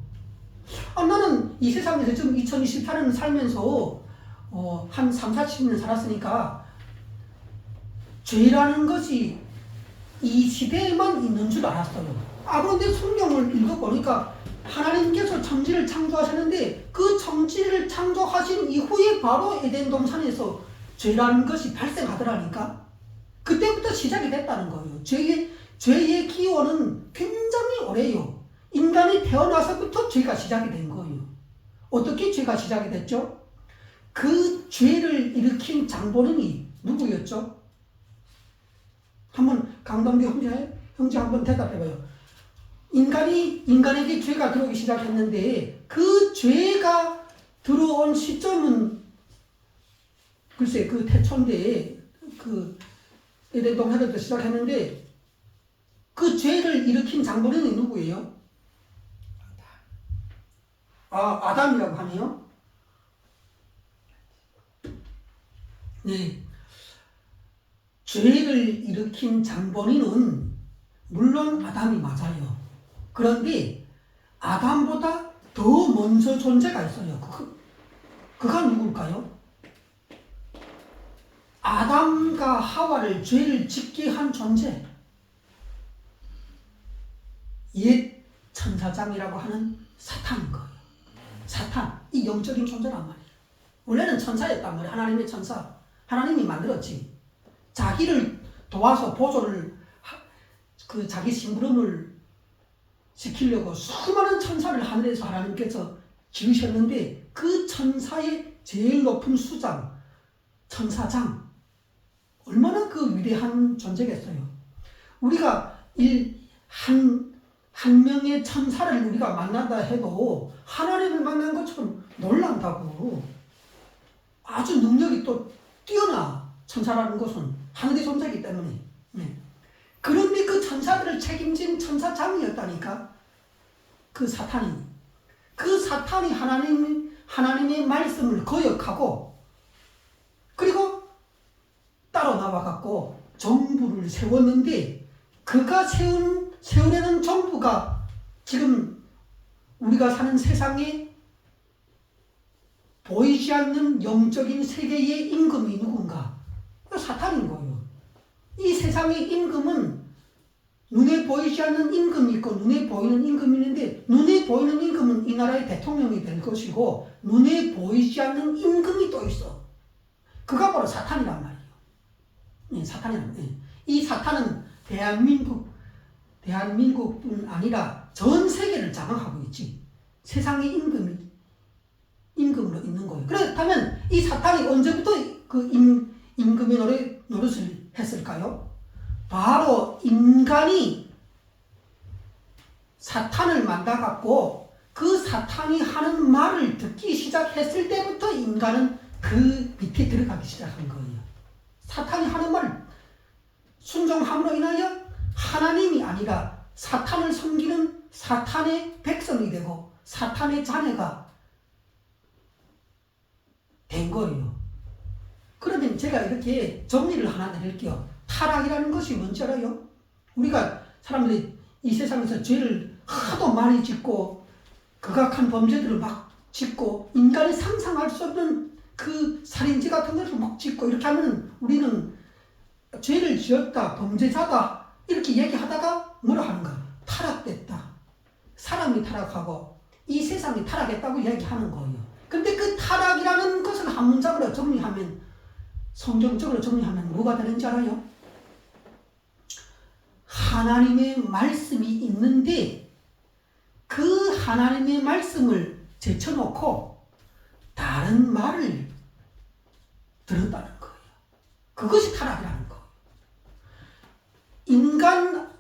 나는 이 세상에서 지금 2024년 살면서 한 3, 40년 살았으니까 죄라는 것이 이 시대에만 있는 줄 알았어요. 그런데 성경을 읽어보니까 하나님께서 천지를 창조하셨는데 그 천지를 창조하신 이후에 바로 에덴 동산에서 죄라는 것이 발생하더라니까. 그때부터 시작이 됐다는 거예요. 죄의 기원은 굉장히 오래요. 인간이 태어나서부터 죄가 시작이 된 거예요. 어떻게 죄가 시작이 됐죠? 그 죄를 일으킨 장본인이 누구였죠? 한번 강동기 형제 형제 한번 대답해봐요. 인간에게 죄가 들어오기 시작했는데 그 죄가 들어온 시점은 글쎄 그 태초인데 그 에덴 동산에서 시작했는데 그 죄를 일으킨 장본인이 누구예요? 아담이라고 하네요. 네. 죄를 일으킨 장본인은 물론 아담이 맞아요. 그런데 아담보다 더 먼저 존재가 있어요. 그가 누굴까요? 아담과 하와를 죄를 짓게 한 존재. 옛 천사장이라고 하는 사탄인 거예요. 사탄. 이 영적인 존재란 말이에요. 원래는 천사였단 말이에요. 하나님의 천사. 하나님이 만들었지. 자기를 도와서 보조를 자기 심부름을 시키려고 수많은 천사를 하늘에서 하나님께서 지으셨는데 그 천사의 제일 높은 수장, 천사장, 얼마나 그 위대한 존재겠어요. 우리가 한 명의 천사를 우리가 만난다 해도 하나님을 만난 것처럼 놀란다고. 아주 능력이 또 뛰어나. 천사라는 것은 하늘의 존재이기 때문에. 네. 그런데 그 천사들을 책임진 천사장이었다니까. 그 사탄이 하나님의 말씀을 거역하고 그리고 따로 나와갖고 정부를 세웠는데 그가 세우려는 정부가 지금 우리가 사는 세상에 보이지 않는 영적인 세계의 임금이 누군가? 사탄인 거예요. 이 세상의 임금은 눈에 보이지 않는 임금이 있고 눈에 보이는 임금이 있는데 눈에 보이는 임금은 이 나라의 대통령이 될 것이고 눈에 보이지 않는 임금이 또 있어. 그가 바로 사탄이란 말이에요. 네, 사탄이란 말이에요. 이 사탄은 대한민국뿐 아니라 전 세계를 장악하고 있지. 세상의 임금으로 있는 거예요. 그렇다면 이 사탄이 언제부터 그 임금의 노릇을 했을까요? 바로 인간이 사탄을 만나갖고 그 사탄이 하는 말을 듣기 시작했을 때부터 인간은 그 밑에 들어가기 시작한 거예요. 사탄이 하는 말을 순종함으로 인하여 하나님이 아니라 사탄을 섬기는 사탄의 백성이 되고 사탄의 자녀가 된 거예요. 그러면 제가 이렇게 정리를 하나 드릴게요. 타락이라는 것이 뭔지 알아요? 우리가 사람들이 이 세상에서 죄를 하도 많이 짓고 극악한 범죄들을 막 짓고 인간이 상상할 수 없는 그 살인죄 같은 것을 막 짓고 이렇게 하면 우리는 죄를 지었다, 범죄자다 이렇게 얘기하다가 뭐라 하는가? 타락됐다. 사람이 타락하고 이 세상이 타락했다고 얘기하는 거예요. 근데 그 타락이라는 것을 한 문장으로 정리하면 성경적으로 정리하면 뭐가 되는지 알아요? 하나님의 말씀이 있는데 그 하나님의 말씀을 제쳐놓고 다른 말을 들었다는 거예요. 그것이 타락이라는 거예요. 인간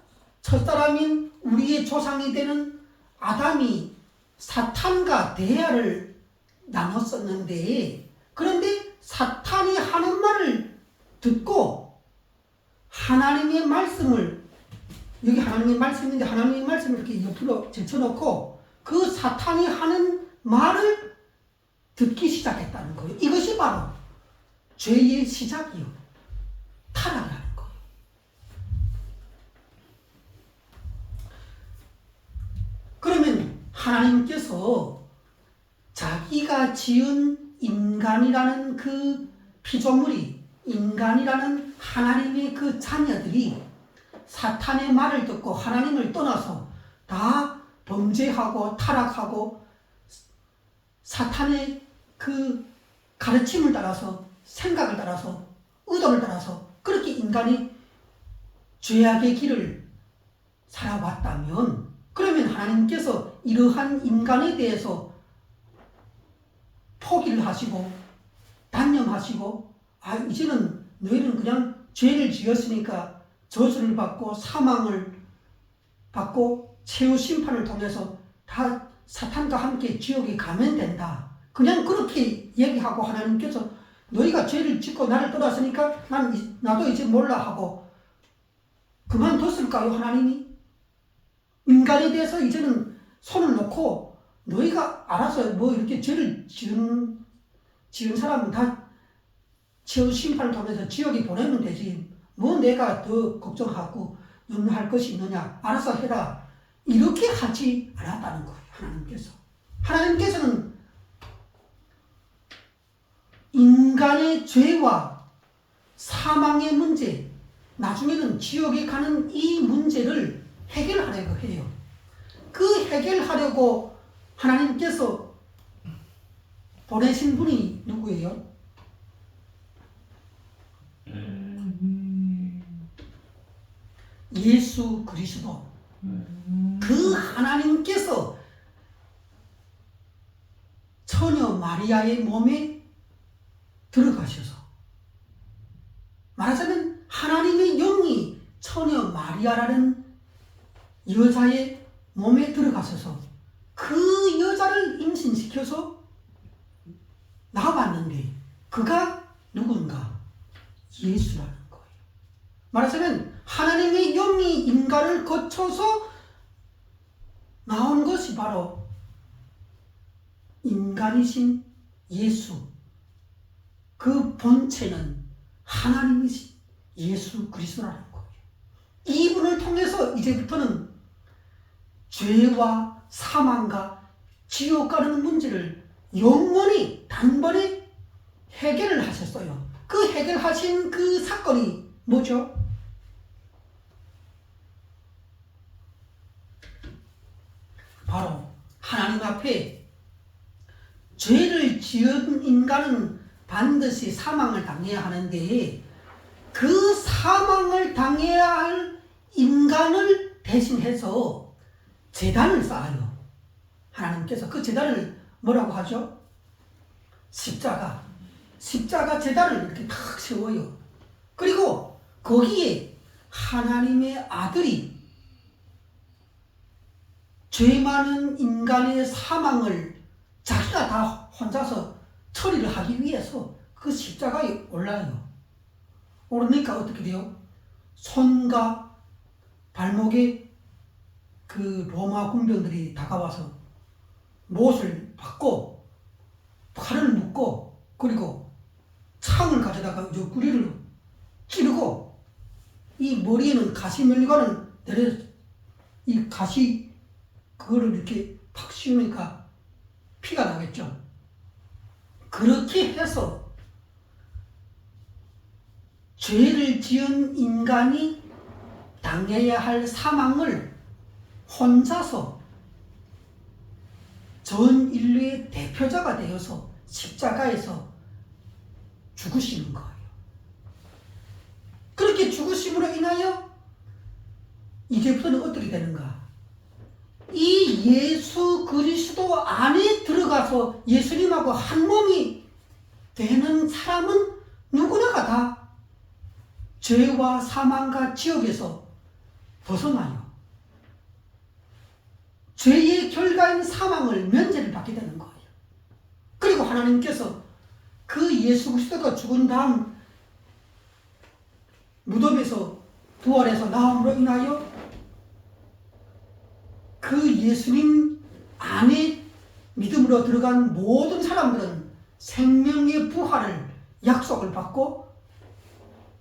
첫사람인 우리의 조상이 되는 아담이 사탄과 대화를 나눴었는데 그런데 사탄이 하는 말을 듣고 하나님의 말씀을 여기 하나님의 말씀인데 하나님의 말씀을 이렇게 옆으로 제쳐놓고 그 사탄이 하는 말을 듣기 시작했다는 거예요. 이것이 바로 죄의 시작이요. 타락이라는 거예요. 그러면 하나님께서 자기가 지은 인간이라는 그 피조물이 인간이라는 하나님의 그 자녀들이 사탄의 말을 듣고 하나님을 떠나서 다 범죄하고 타락하고 사탄의 그 가르침을 따라서 생각을 따라서 의도를 따라서 그렇게 인간이 죄악의 길을 살아왔다면 그러면 하나님께서 이러한 인간에 대해서 포기를 하시고 단념하시고 이제는 너희는 그냥 죄를 지었으니까 저주를 받고 사망을 받고 최후 심판을 통해서 다 사탄과 함께 지옥에 가면 된다. 그냥 그렇게 얘기하고 하나님께서 너희가 죄를 짓고 나를 떠났으니까 나도 이제 몰라 하고 그만뒀을까요, 하나님이? 인간에 대해서 이제는 손을 놓고 너희가 알아서 뭐 이렇게 죄를 지은 사람은 다 최후 심판을 통해서 지옥에 보내면 되지. 뭐 내가 더 걱정하고 염려할 것이 있느냐. 알아서 해라. 이렇게 하지 않았다는 거예요, 하나님께서. 하나님께서는 인간의 죄와 사망의 문제, 나중에는 지옥에 가는 이 문제를 해결하려고 해요. 그 해결하려고 하나님께서 보내신 분이 누구예요? 예수 그리스도. 그 하나님께서 처녀 마리아의 몸에 들어가셔서, 말하자면 하나님의 영이 처녀 마리아라는 여자의 몸에 들어가셔서 그 여자를 임신시켜서 낳아봤는데 그가 누군가? 예수라는 거예요. 말하자면 하나님의 영이 인간을 거쳐서 나온 것이 바로 인간이신 예수. 그 본체는 하나님이신 예수 그리스도라는 거예요. 이분을 통해서 이제부터는 죄와 사망과 지옥 가는 문제를 영원히 단번에 해결을 하셨어요. 그 해결하신 그 사건이 뭐죠? 바로 하나님 앞에 죄를 지은 인간은 반드시 사망을 당해야 하는데 그 사망을 당해야 할 인간을 대신해서 제단을 쌓아요. 하나님께서 그 제단을 뭐라고 하죠? 십자가 제단을 이렇게 탁 세워요. 그리고 거기에 하나님의 아들이 죄 많은 인간의 사망을 자기가 다 혼자서 처리를 하기 위해서 그 십자가에 올라요. 오르니까 어떻게 돼요? 손과 발목에 그 로마 군병들이 다가와서 못을 받고 팔을 묶고 그리고 창을 가져다가 옆구리를 찌르고 이 머리에는 가시면류관을 내려 이 가시 그거를 이렇게 팍 씌우니까 피가 나겠죠. 그렇게 해서 죄를 지은 인간이 당해야 할 사망을 혼자서 전 인류의 대표자가 되어서 십자가에서 죽으시는 거예요. 그렇게 죽으심으로 인하여 이제부터는 어떻게 되는가? 이 예수 그리스도 안에 들어가서 예수님하고 한 몸이 되는 사람은 누구나가 다 죄와 사망과 지옥에서 벗어나요. 죄의 결과인 사망을 면제를 받게 되는 거예요. 그리고 하나님께서 그 예수 그리스도가 죽은 다음 무덤에서 부활해서 나옴으로 인하여 그 예수님 안에 믿음으로 들어간 모든 사람들은 생명의 부활을 약속을 받고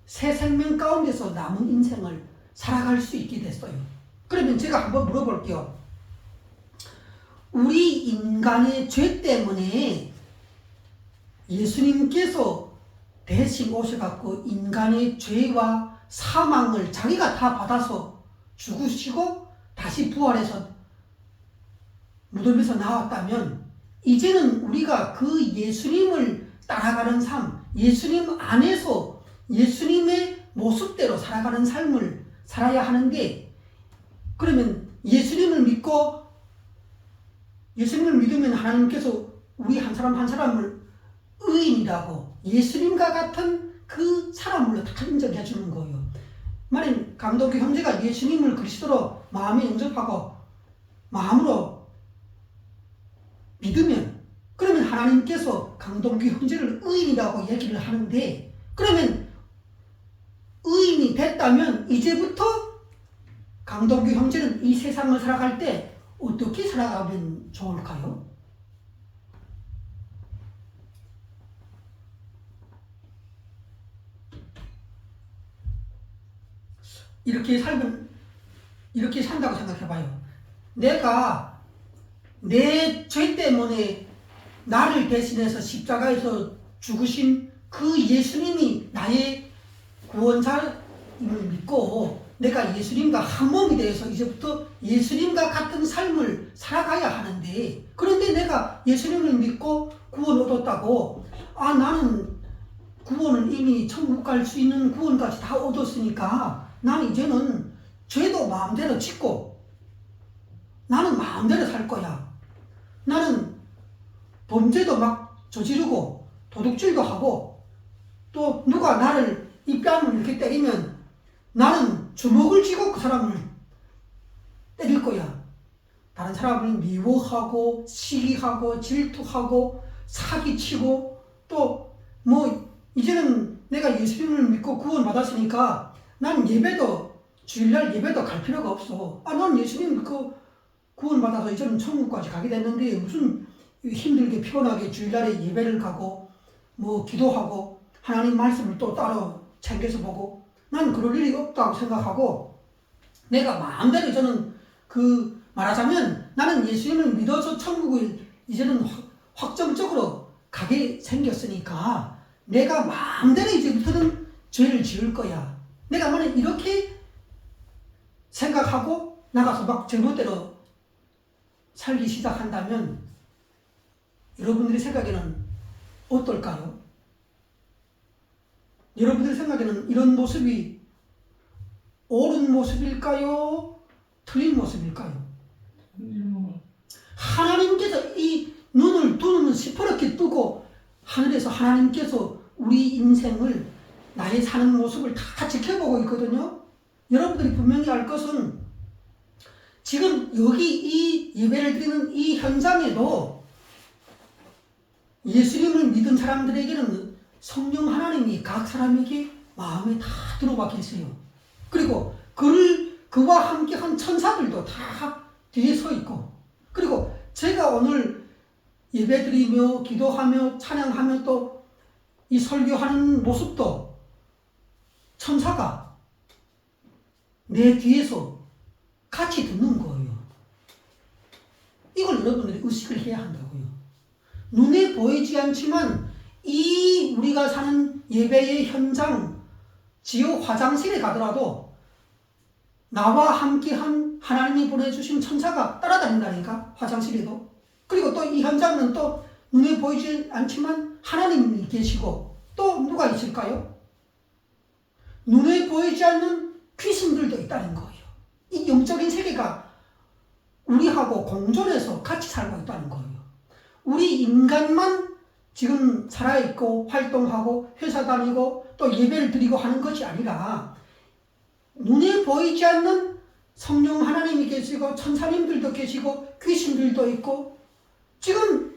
새 생명 가운데서 남은 인생을 살아갈 수 있게 됐어요. 그러면 제가 한번 물어볼게요. 우리 인간의 죄 때문에 예수님께서 대신 오셔갖고 인간의 죄와 사망을 자기가 다 받아서 죽으시고 다시 부활해서 무덤에서 나왔다면 이제는 우리가 그 예수님을 따라가는 삶, 예수님 안에서 예수님의 모습대로 살아가는 삶을 살아야 하는데, 그러면 예수님을 믿으면 하나님께서 우리 한 사람 한 사람을 의인이라고 예수님과 같은 그 사람으로 다 인정해 주는 거예요. 만약 강동규 형제가 예수님을 그리스도로 마음에 영접하고 마음으로 믿으면, 그러면 하나님께서 강동규 형제를 의인이라고 얘기를 하는데, 그러면 의인이 됐다면 이제부터 강동규 형제는 이 세상을 살아갈 때 어떻게 살아가면 좋을까요? 이렇게 산다고 생각해봐요. 내가 내 죄 때문에 나를 대신해서 십자가에서 죽으신 그 예수님이 나의 구원자임을 믿고 내가 예수님과 한 몸이 되어서 이제부터 예수님과 같은 삶을 살아가야 하는데, 그런데 내가 예수님을 믿고 구원 얻었다고, 나는 구원을 이미 천국 갈 수 있는 구원까지 다 얻었으니까 나는 이제는 죄도 마음대로 짓고 나는 마음대로 살 거야. 나는 범죄도 막 저지르고 도둑질도 하고, 또 누가 나를 이 뺨을 이렇게 때리면 나는 주먹을 쥐고 그 사람을 때릴 거야. 다른 사람을 미워하고 시기하고 질투하고 사기치고, 또 뭐 이제는 내가 예수님을 믿고 구원받았으니까 난 주일날 예배도 갈 필요가 없어. 난 예수님 믿고 구원받아서 이제는 천국까지 가게 됐는데 무슨 힘들게 피곤하게 주일날에 예배를 가고 뭐 기도하고 하나님 말씀을 또 따로 챙겨서 보고, 난 그럴 일이 없다고 생각하고, 내가 마음대로 저는 말하자면 나는 예수님을 믿어서 천국을 이제는 확정적으로 가게 생겼으니까 내가 마음대로 이제부터는 죄를 지을 거야. 내가 만약 이렇게 생각하고 나가서 막 제멋대로 살기 시작한다면 여러분들의 생각에는 어떨까요? 여러분들 생각에는 이런 모습이 옳은 모습일까요? 틀린 모습일까요? 하나님께서 이 눈을 두 눈을 시퍼렇게 뜨고 하늘에서 하나님께서 우리 인생을, 나의 사는 모습을 다 지켜보고 있거든요. 여러분들이 분명히 알 것은 지금 여기 이 예배를 드리는 이 현장에도 예수님을 믿은 사람들에게는 성령 하나님이 각 사람에게 마음에 다 들어와 계세요. 그리고 그와 함께한 천사들도 다 뒤에 서 있고, 그리고 제가 오늘 예배드리며 기도하며 찬양하며 또 이 설교하는 모습도 천사가 내 뒤에서 같이 듣는 거예요. 이걸 여러분들이 의식을 해야 한다고요. 눈에 보이지 않지만 이 우리가 사는 예배의 현장, 지옥 화장실에 가더라도 나와 함께한 하나님이 보내주신 천사가 따라다닌다니까, 화장실에도. 그리고 또 이 현장은 또 눈에 보이지 않지만 하나님이 계시고, 또 누가 있을까요? 눈에 보이지 않는 귀신들도 있다는 거예요. 이 영적인 세계가 우리하고 공존해서 같이 살고 있다는 거예요. 우리 인간만 지금 살아있고 활동하고 회사 다니고 또 예배를 드리고 하는 것이 아니라 눈에 보이지 않는 성령 하나님이 계시고 천사님들도 계시고 귀신들도 있고, 지금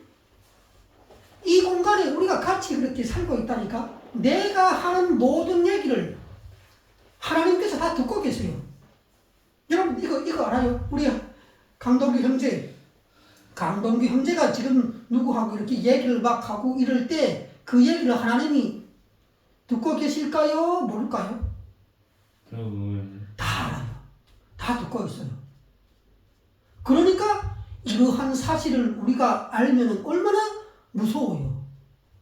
이 공간에 우리가 같이 그렇게 살고 있다니까. 내가 하는 모든 얘기를 하나님께서 다 듣고 계세요. 여러분 이거 알아요? 우리 강동규 형제가 지금 누구하고 이렇게 얘기를 막 하고 이럴 때 그 얘기를 하나님이 듣고 계실까요? 모를까요? 다 알아요. 다 듣고 있어요. 그러니까 이러한 사실을 우리가 알면 얼마나 무서워요.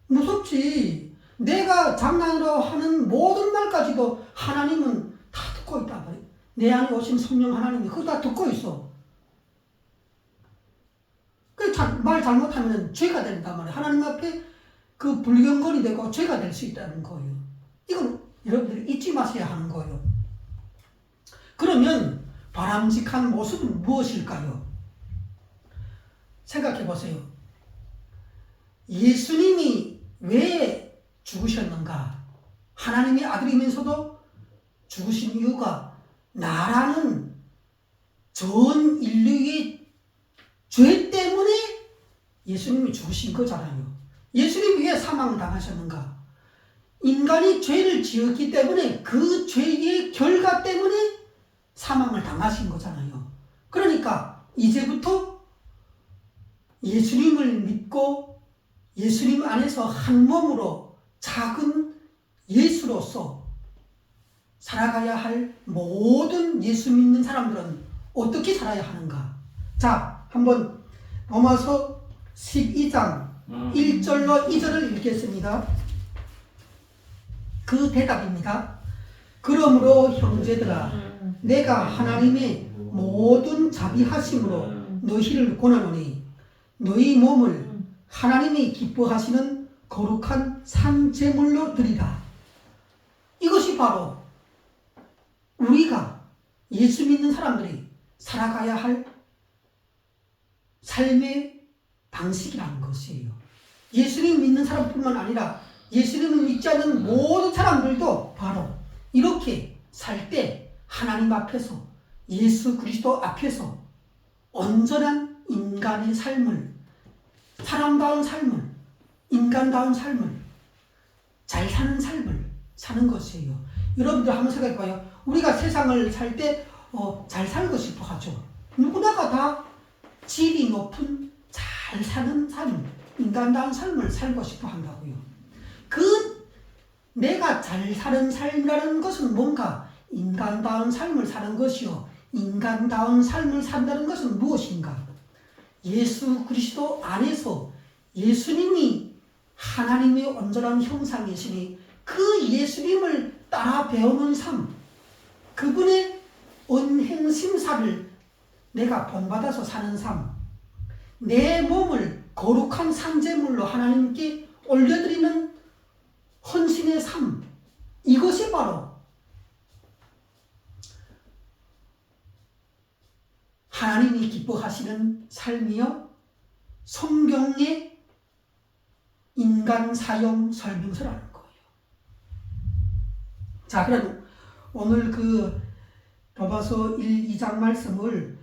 무섭지. 내가 장난으로 하는 모든 말까지도 하나님은 다 듣고 있단 말이에요. 내 안에 오신 성령 하나님이 그거 다 듣고 있어. 말 잘못하면 죄가 된단 말이에요. 하나님 앞에 그 불경건이 되고 죄가 될 수 있다는 거예요. 이건 여러분들이 잊지 마셔야 하는 거예요. 그러면 바람직한 모습은 무엇일까요? 생각해 보세요. 예수님이 왜 죽으셨는가? 하나님의 아들이면서도 죽으신 이유가 나라는 전 인류의 죄 때문에 예수님이 죽으신 거잖아요. 예수님이 왜 사망을 당하셨는가? 인간이 죄를 지었기 때문에 그 죄의 결과 때문에 사망을 당하신 거잖아요. 그러니까 이제부터 예수님을 믿고 예수님 안에서 한 몸으로 작은 예수로서 살아가야 할 모든 예수 믿는 사람들은 어떻게 살아야 하는가? 자, 한번 로마서 12장 1절로 2절을 읽겠습니다. 그 대답입니다. 그러므로 형제들아, 내가 하나님의 모든 자비하심으로 너희를 권하노니 너희 몸을 하나님이 기뻐하시는 거룩한 산제물로 드리라. 이것이 바로 우리가 예수 믿는 사람들이 살아가야 할 삶의 방식이라는 것이에요. 예수님 믿는 사람뿐만 아니라 예수님을 믿지 않는 모든 사람들도 바로 이렇게 살 때 하나님 앞에서 예수 그리스도 앞에서 온전한 인간의 삶을, 사람다운 삶을, 인간다운 삶을, 잘 사는 삶을 사는 것이에요. 여러분들 한번 생각해봐요. 우리가 세상을 살 때 잘 살고 싶어 하죠. 누구나가 다 질이 높은 잘 사는 삶, 인간다운 삶을 살고 싶어 한다고요. 내가 잘 사는 삶이라는 것은 뭔가 인간다운 삶을 사는 것이요. 인간다운 삶을 산다는 것은 무엇인가? 예수 그리스도 안에서 예수님이 하나님의 온전한 형상이시니 그 예수님을 따라 배우는 삶, 그분의 은행심사를 내가 본받아서 사는 삶, 내 몸을 거룩한 산제물로 하나님께 올려드리는 헌신의 삶, 이것이 바로 하나님이 기뻐하시는 삶이요 성경의 인간 사용 설명서라는 거예요. 자, 그럼 오늘 로마서 1, 2장 말씀을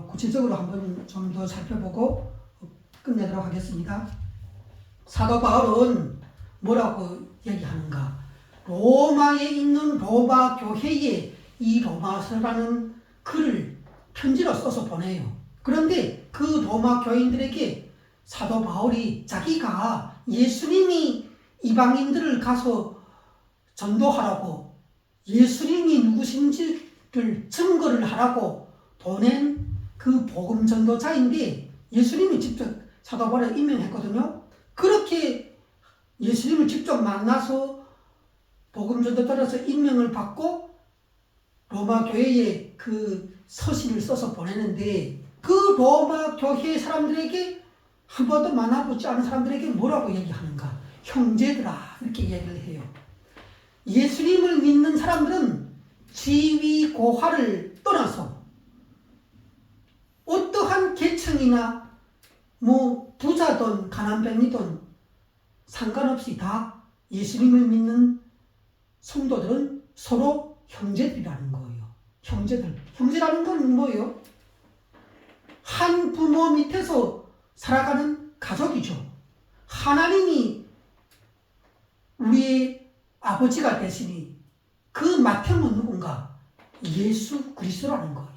구체적으로 한번 좀 더 살펴보고 끝내도록 하겠습니다. 사도 바울은 뭐라고 얘기하는가? 로마에 있는 로마 교회에 이 로마서라는 글을 편지로 써서 보내요. 그런데 그 로마 교인들에게 사도 바울이 자기가 예수님이 이방인들을 가서 전도하라고, 예수님이 누구신지를 증거를 하라고 보낸 그 복음 전도자인데 예수님이 직접 사도 바울을 임명했거든요. 그렇게 예수님을 직접 만나서 복음 전도자로서 임명을 받고 로마 교회에 그 서신을 써서 보내는데 그 로마 교회 사람들에게 한 번도 만나보지 않은 사람들에게 뭐라고 얘기하는가? 형제들아, 이렇게 얘기를 해요. 예수님을 믿는 사람들은 지위 고하를 떠나서 어떠한 계층이나 부자든 가난뱅이든 상관없이 다 예수님을 믿는 성도들은 서로 형제들이라는 거예요. 형제라는 건 뭐예요? 한 부모 밑에서 살아가는 가족이죠. 하나님이 우리의 아버지가 되시니 그 맏형은 누군가? 예수 그리스도라는 거예요.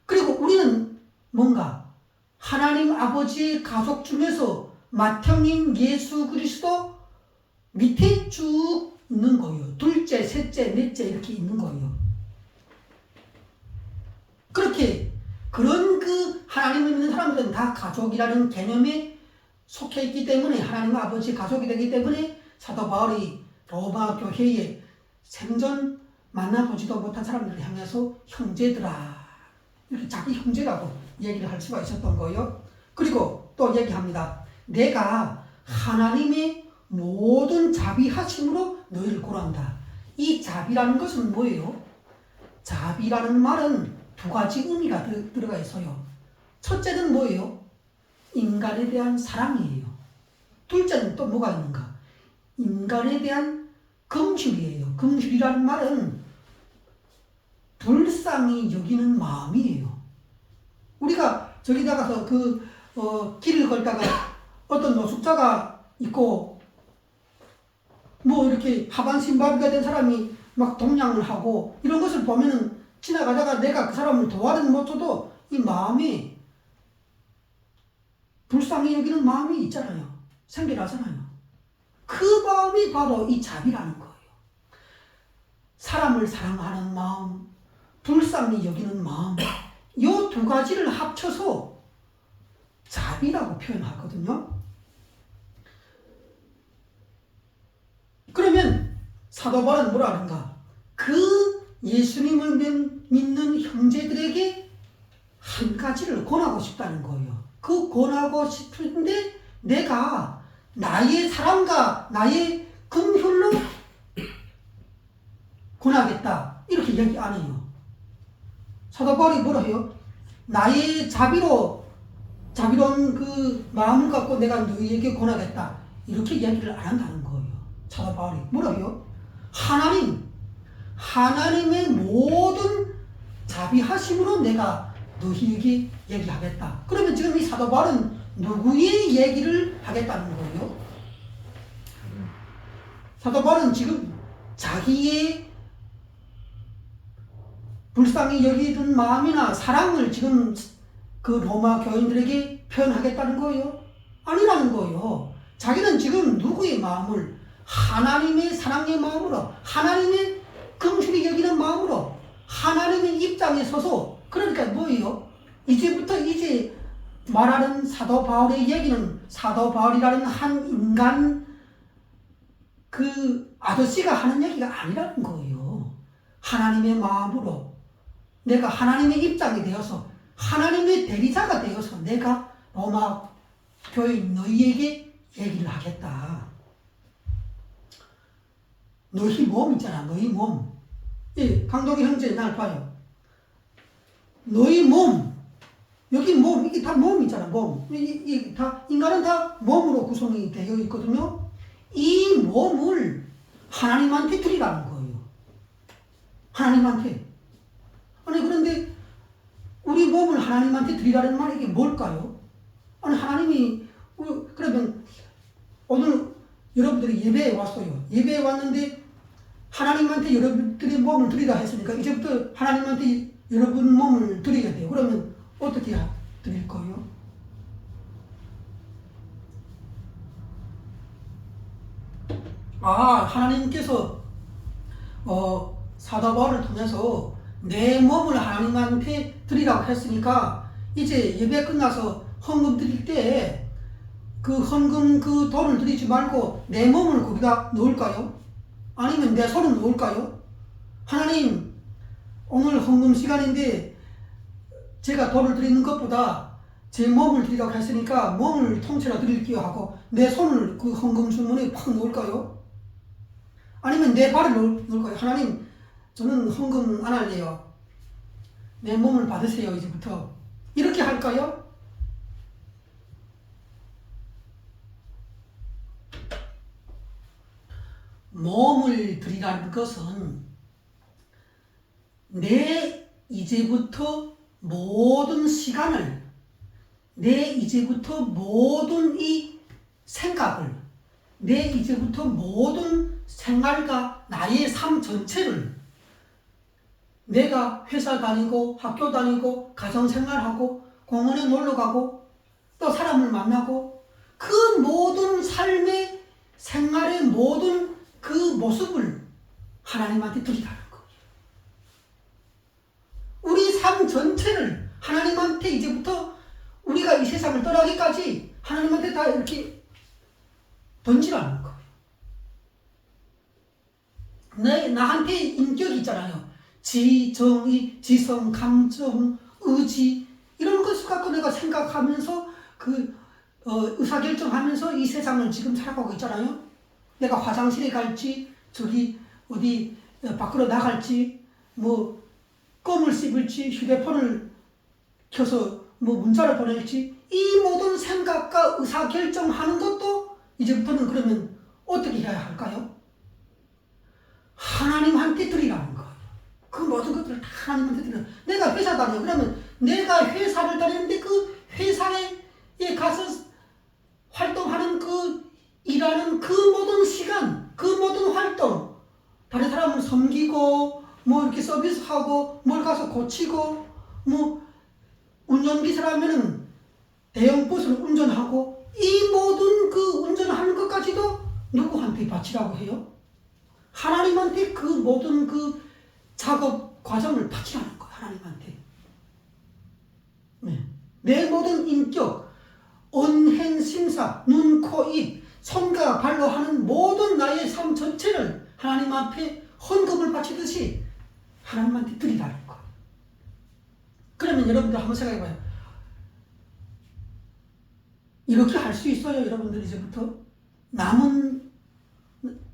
그리고 우리는 뭔가 하나님 아버지의 가족 중에서 맏형인 예수 그리스도 밑에 쭉 있는 거예요. 둘째, 셋째, 넷째 이렇게 있는 거예요. 그렇게 그런 하나님을 믿는 사람들은 다 가족이라는 개념에 속해 있기 때문에 하나님 아버지 가족이 되기 때문에 사도 바울이 로마 교회에 생전 만나보지도 못한 사람들을 향해서 형제들아 이렇게 자기 형제라고 얘기를 할 수가 있었던 거예요. 그리고 또 얘기합니다. 내가 하나님의 모든 자비하심으로 너희를 고란다. 이 자비라는 것은 뭐예요? 자비라는 말은 두 가지 의미가 들어가 있어요. 첫째는 뭐예요? 인간에 대한 사랑이에요. 둘째는 또 뭐가 있는가? 인간에 대한 긍휼이에요. 긍휼이라는 말은 불쌍히 여기는 마음이에요. 우리가 저기 나가서 길을 걸다가 어떤 노숙자가 있고 뭐 이렇게 하반신마비가 된 사람이 막 동냥을 하고 이런 것을 보면은 지나가다가 내가 그 사람을 도와는 못해도 이 마음이 불쌍히 여기는 마음이 있잖아요. 생겨나잖아요. 그 마음이 바로 이 자비라는 거예요. 사람을 사랑하는 마음, 불쌍히 여기는 마음, 이 두 가지를 합쳐서 자비라고 표현하거든요. 그러면 사도 바울은 뭐라 하는가? 그 예수님을 믿는 형제들에게 한 가지를 권하고 싶다는 거예요. 그 권하고 싶은데 내가 나의 사랑과 나의 긍휼로 권하겠다 이렇게 얘기 안 해요. 사도 바울이 뭐라 해요? 나의 자비로운 그 마음을 갖고 내가 너희에게 권하겠다 이렇게 얘기를 안 한다는 거예요. 사도 바울이 뭐라 해요? 하나님의 모든 자비하심으로 내가 너희에게 얘기하겠다. 그러면 지금 이 사도 바울은 누구의 얘기를 하겠다는 거예요? 사도 바울은 지금 자기의 불쌍히 여기던 마음이나 사랑을 지금 그 로마 교인들에게 표현하겠다는 거예요? 아니라는 거예요. 자기는 지금 누구의 마음을 하나님의 사랑의 마음으로 하나님의 긍휼히 여기는 마음으로 하나님의 입장에 서서 그러니까 뭐예요? 이제 말하는 사도 바울의 얘기는 사도 바울이라는 한 인간 그 아저씨가 하는 얘기가 아니라는 거예요. 하나님의 마음으로 내가 하나님의 입장이 되어서 하나님의 대리자가 되어서 내가 로마 교인 너희에게 얘기를 하겠다. 너희 몸 있잖아. 너희 몸. 예, 강동희 형제 날 봐요. 너희 몸. 여기 몸. 이게 다 몸이잖아. 몸. 이게 다 인간은 다 몸으로 구성이 되어 있거든요. 이 몸을 하나님한테 드리라는 거예요. 하나님한테. 아니 그런데 우리 몸을 하나님한테 드리라는 말이 이게 뭘까요? 아니 하나님이 그러면 오늘 여러분들이 예배에 왔어요. 예배에 왔는데 하나님한테 여러분들의 몸을 드리라 했으니까 이제부터 하나님한테 여러분 몸을 드려야 돼요. 그러면 어떻게 드릴 거예요? 하나님께서 사도 바울을 통해서 내 몸을 하나님한테 드리라고 했으니까 이제 예배 끝나서 헌금 드릴 때 그 헌금 그 돈을 드리지 말고 내 몸을 거기다 넣을까요? 아니면 내 손을 넣을까요? 하나님 오늘 헌금 시간인데 제가 돈을 드리는 것보다 제 몸을 드리라고 했으니까 몸을 통째로 드릴게요 하고 내 손을 그 헌금 주머니에 팍 넣을까요? 아니면 내 발을 넣을까요? 하나님 저는 헌금 안 할래요. 내 몸을 받으세요 이제부터. 이렇게 할까요? 몸을 드리라는 것은 내 이제부터 모든 시간을 내 이제부터 모든 이 생각을 내 이제부터 모든 생활과 나의 삶 전체를 내가 회사 다니고 학교 다니고 가정생활하고 공원에 놀러가고 또 사람을 만나고 그 모든 삶의 생활의 모든 그 모습을 하나님한테 드리라는 거예요. 우리 삶 전체를 하나님한테 이제부터 우리가 이 세상을 떠나기까지 하나님한테 다 이렇게 던지라는 거예요. 나한테 인격이 있잖아요. 지, 정의, 지성, 감정, 의지 이런 것을 갖고 내가 생각하면서 의사결정하면서 이 세상을 지금 살아가고 있잖아요. 내가 화장실에 갈지 저기 어디 밖으로 나갈지 뭐 껌을 씹을지 휴대폰을 켜서 뭐 문자를 보낼지 이 모든 생각과 의사결정하는 것도 이제부터는 그러면 어떻게 해야 할까요? 하나님한테 드리라는 거예요. 그 모든 것들을 그걸 다 하나님한테 드려. 내가 회사 다녀. 그러면 내가 회사를 다니는데 그 회사에 가서 활동하는 그 일하는 그 모든 시간, 그 모든 활동, 다른 사람을 섬기고 뭐 이렇게 서비스하고 뭘 가서 고치고 뭐 운전기사라면은 대형 버스를 운전하고 이 모든 그 운전하는 것까지도 누구한테 바치라고 해요? 하나님한테 그 모든 그 작업 과정을 바치라는 거예요. 하나님한테. 네. 내 모든 인격, 언행, 심사, 눈, 코, 입, 손과 발로 하는 모든 나의 삶 전체를 하나님 앞에 헌금을 바치듯이 하나님한테 드리라는 거예요. 그러면 여러분들 한번 생각해봐요. 이렇게 할 수 있어요, 여러분들 이제부터? 남은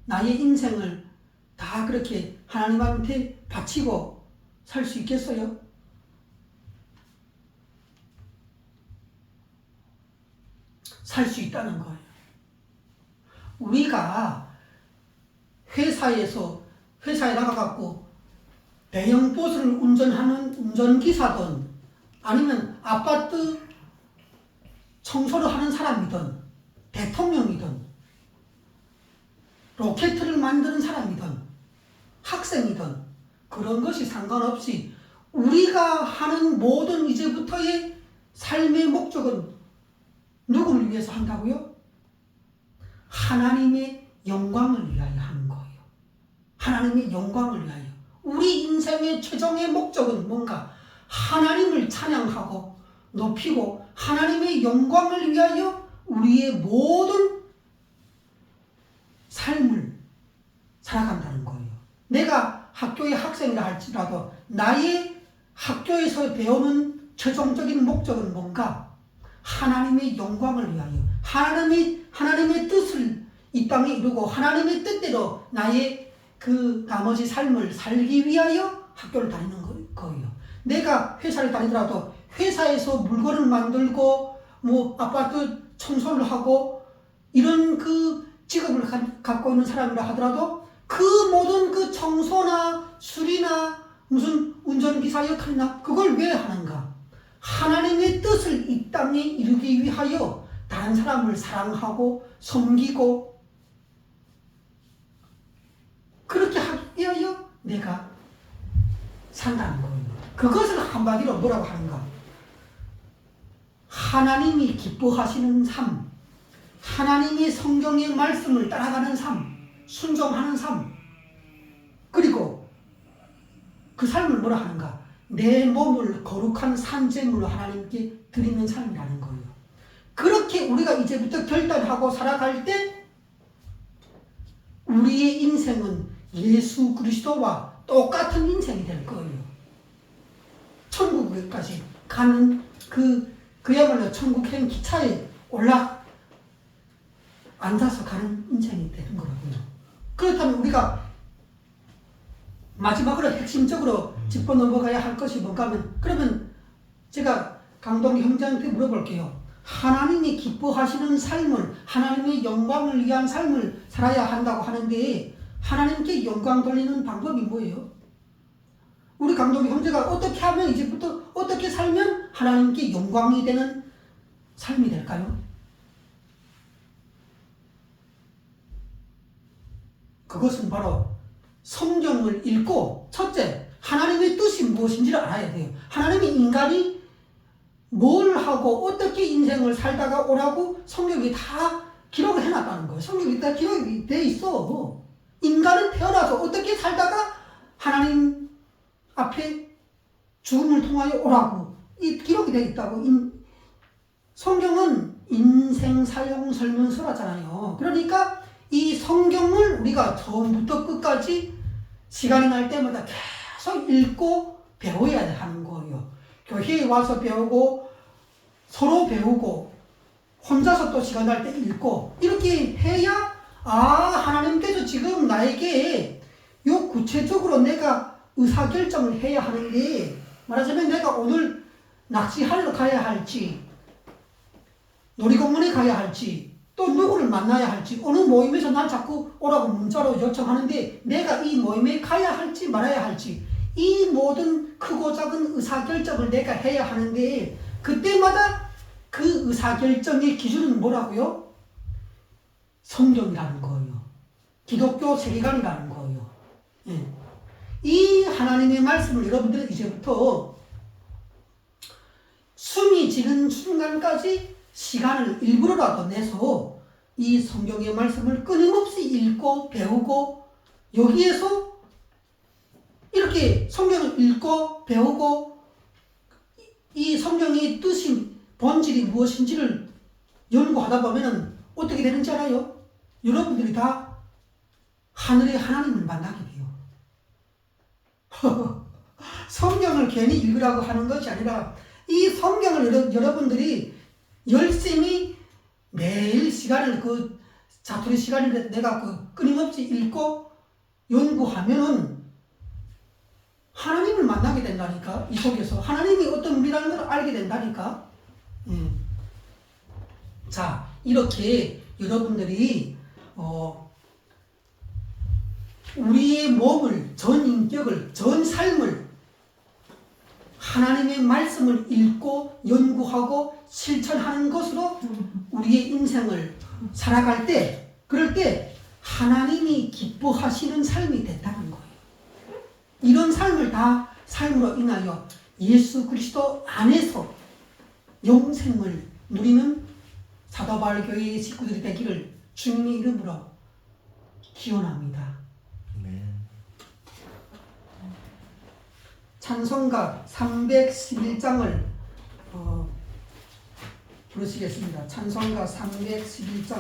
나의 인생을 다 그렇게 하나님한테 바치고 살 수 있겠어요? 살 수 있다는 거예요. 우리가 회사에 나가갖고 대형 버스를 운전하는 운전기사든 아니면 아파트 청소를 하는 사람이든 대통령이든 로켓을 만드는 사람이든 학생이든 그런 것이 상관없이 우리가 하는 모든 이제부터의 삶의 목적은 누구를 위해서 한다고요? 하나님의 영광을 위하여 하는 거예요. 하나님의 영광을 위하여. 우리 인생의 최종의 목적은 뭔가? 하나님을 찬양하고 높이고 하나님의 영광을 위하여 우리의 모든 삶을 살아간다는 거예요. 내가 학교의 학생이라 할지라도 나의 학교에서 배우는 최종적인 목적은 뭔가? 하나님의 영광을 위하여 하나님의 뜻을 이 땅에 이루고 하나님의 뜻대로 나의 그 나머지 삶을 살기 위하여 학교를 다니는 거예요. 내가 회사를 다니더라도 회사에서 물건을 만들고 뭐 아파트 청소를 하고 이런 그 직업을 갖고 있는 사람이라 하더라도 그 모든 그 청소나 수리나 무슨 운전기사 역할이나 그걸 왜 하는가? 하나님의 뜻을 이 땅에 이루기 위하여 다른 사람을 사랑하고 섬기고 그렇게 하기 위하여 내가 산다는 거예요. 그것을 한마디로 뭐라고 하는가? 하나님이 기뻐하시는 삶, 하나님의 성경의 말씀을 따라가는 삶, 순종하는 삶, 그리고 그 삶을 뭐라 하는가? 내 몸을 거룩한 산재물로 하나님께 드리는 삶이라는 거예요. 그렇게 우리가 이제부터 결단하고 살아갈 때 우리의 인생은 예수 그리스도와 똑같은 인생이 될 거예요. 천국까지 가는 그야말로 천국행 기차에 앉아서 가는 인생이 되는 거라고요. 그렇다면 우리가 마지막으로 핵심적으로 짚고 넘어가야 할 것이 뭔가 하면, 그러면 제가 강동 형제한테 물어볼게요. 하나님이 기뻐하시는 삶을, 하나님의 영광을 위한 삶을 살아야 한다고 하는데 하나님께 영광 돌리는 방법이 뭐예요? 우리 강동 형제가 어떻게 하면 이제부터 어떻게 살면 하나님께 영광이 되는 삶이 될까요? 그것은 바로 성경을 읽고 첫째, 하나님의 뜻이 무엇인지를 알아야 돼요. 하나님이 인간이 뭘 하고 어떻게 인생을 살다가 오라고 성경이 다 기록을 해놨다는 거예요. 성경이 다 기록이 돼 있어. 인간은 태어나서 어떻게 살다가 하나님 앞에 죽음을 통하여 오라고 이 기록이 돼 있다고. 성경은 인생 사용 설명서라잖아요. 그러니까 이 성경을 우리가 처음부터 끝까지 시간이 날 때마다 계속 읽고 배워야 하는 거예요. 교회에 와서 배우고 서로 배우고 혼자서 또 시간 날 때 읽고 이렇게 해야 하나님께서 지금 나에게 요 구체적으로 내가 의사결정을 해야 하는데, 말하자면 내가 오늘 낚시하러 가야 할지 놀이공원에 가야 할지 또 누구를 만나야 할지 어느 모임에서 날 자꾸 오라고 문자로 요청하는데 내가 이 모임에 가야 할지 말아야 할지 이 모든 크고 작은 의사결정을 내가 해야 하는데 그때마다 그 의사결정의 기준은 뭐라고요? 성경이라는 거예요. 기독교 세계관이라는 거예요. 예. 이 하나님의 말씀을 여러분들은 이제부터 숨이 지는 순간까지 시간을 일부러라도 내서 이 성경의 말씀을 끊임없이 읽고 배우고 여기에서 이렇게 성경을 읽고 배우고 이 성경의 뜻이 본질이 무엇인지를 연구하다 보면 어떻게 되는지 알아요? 여러분들이 다 하늘의 하나님을 만나게 돼요. 성경을 괜히 읽으라고 하는 것이 아니라 이 성경을 여러분들이 열심히 매일 시간을 자투리 시간을 내가 끊임없이 읽고 연구하면은 하나님을 만나게 된다니까. 이 속에서 하나님이 어떤 분이라는 걸 알게 된다니까. 자, 이렇게 여러분들이 우리의 몸을, 전 인격을, 전 삶을 하나님의 말씀을 읽고 연구하고 실천하는 것으로 우리의 인생을 살아갈 때, 그럴 때 하나님이 기뻐하시는 삶이 됐다는 거예요. 이런 삶을 다 삶으로 인하여 예수 그리스도 안에서 영생을 누리는 사도바울교회의 식구들이 되기를 주님의 이름으로 기원합니다. 찬송가 311장을 부르시겠습니다. 찬송가 311장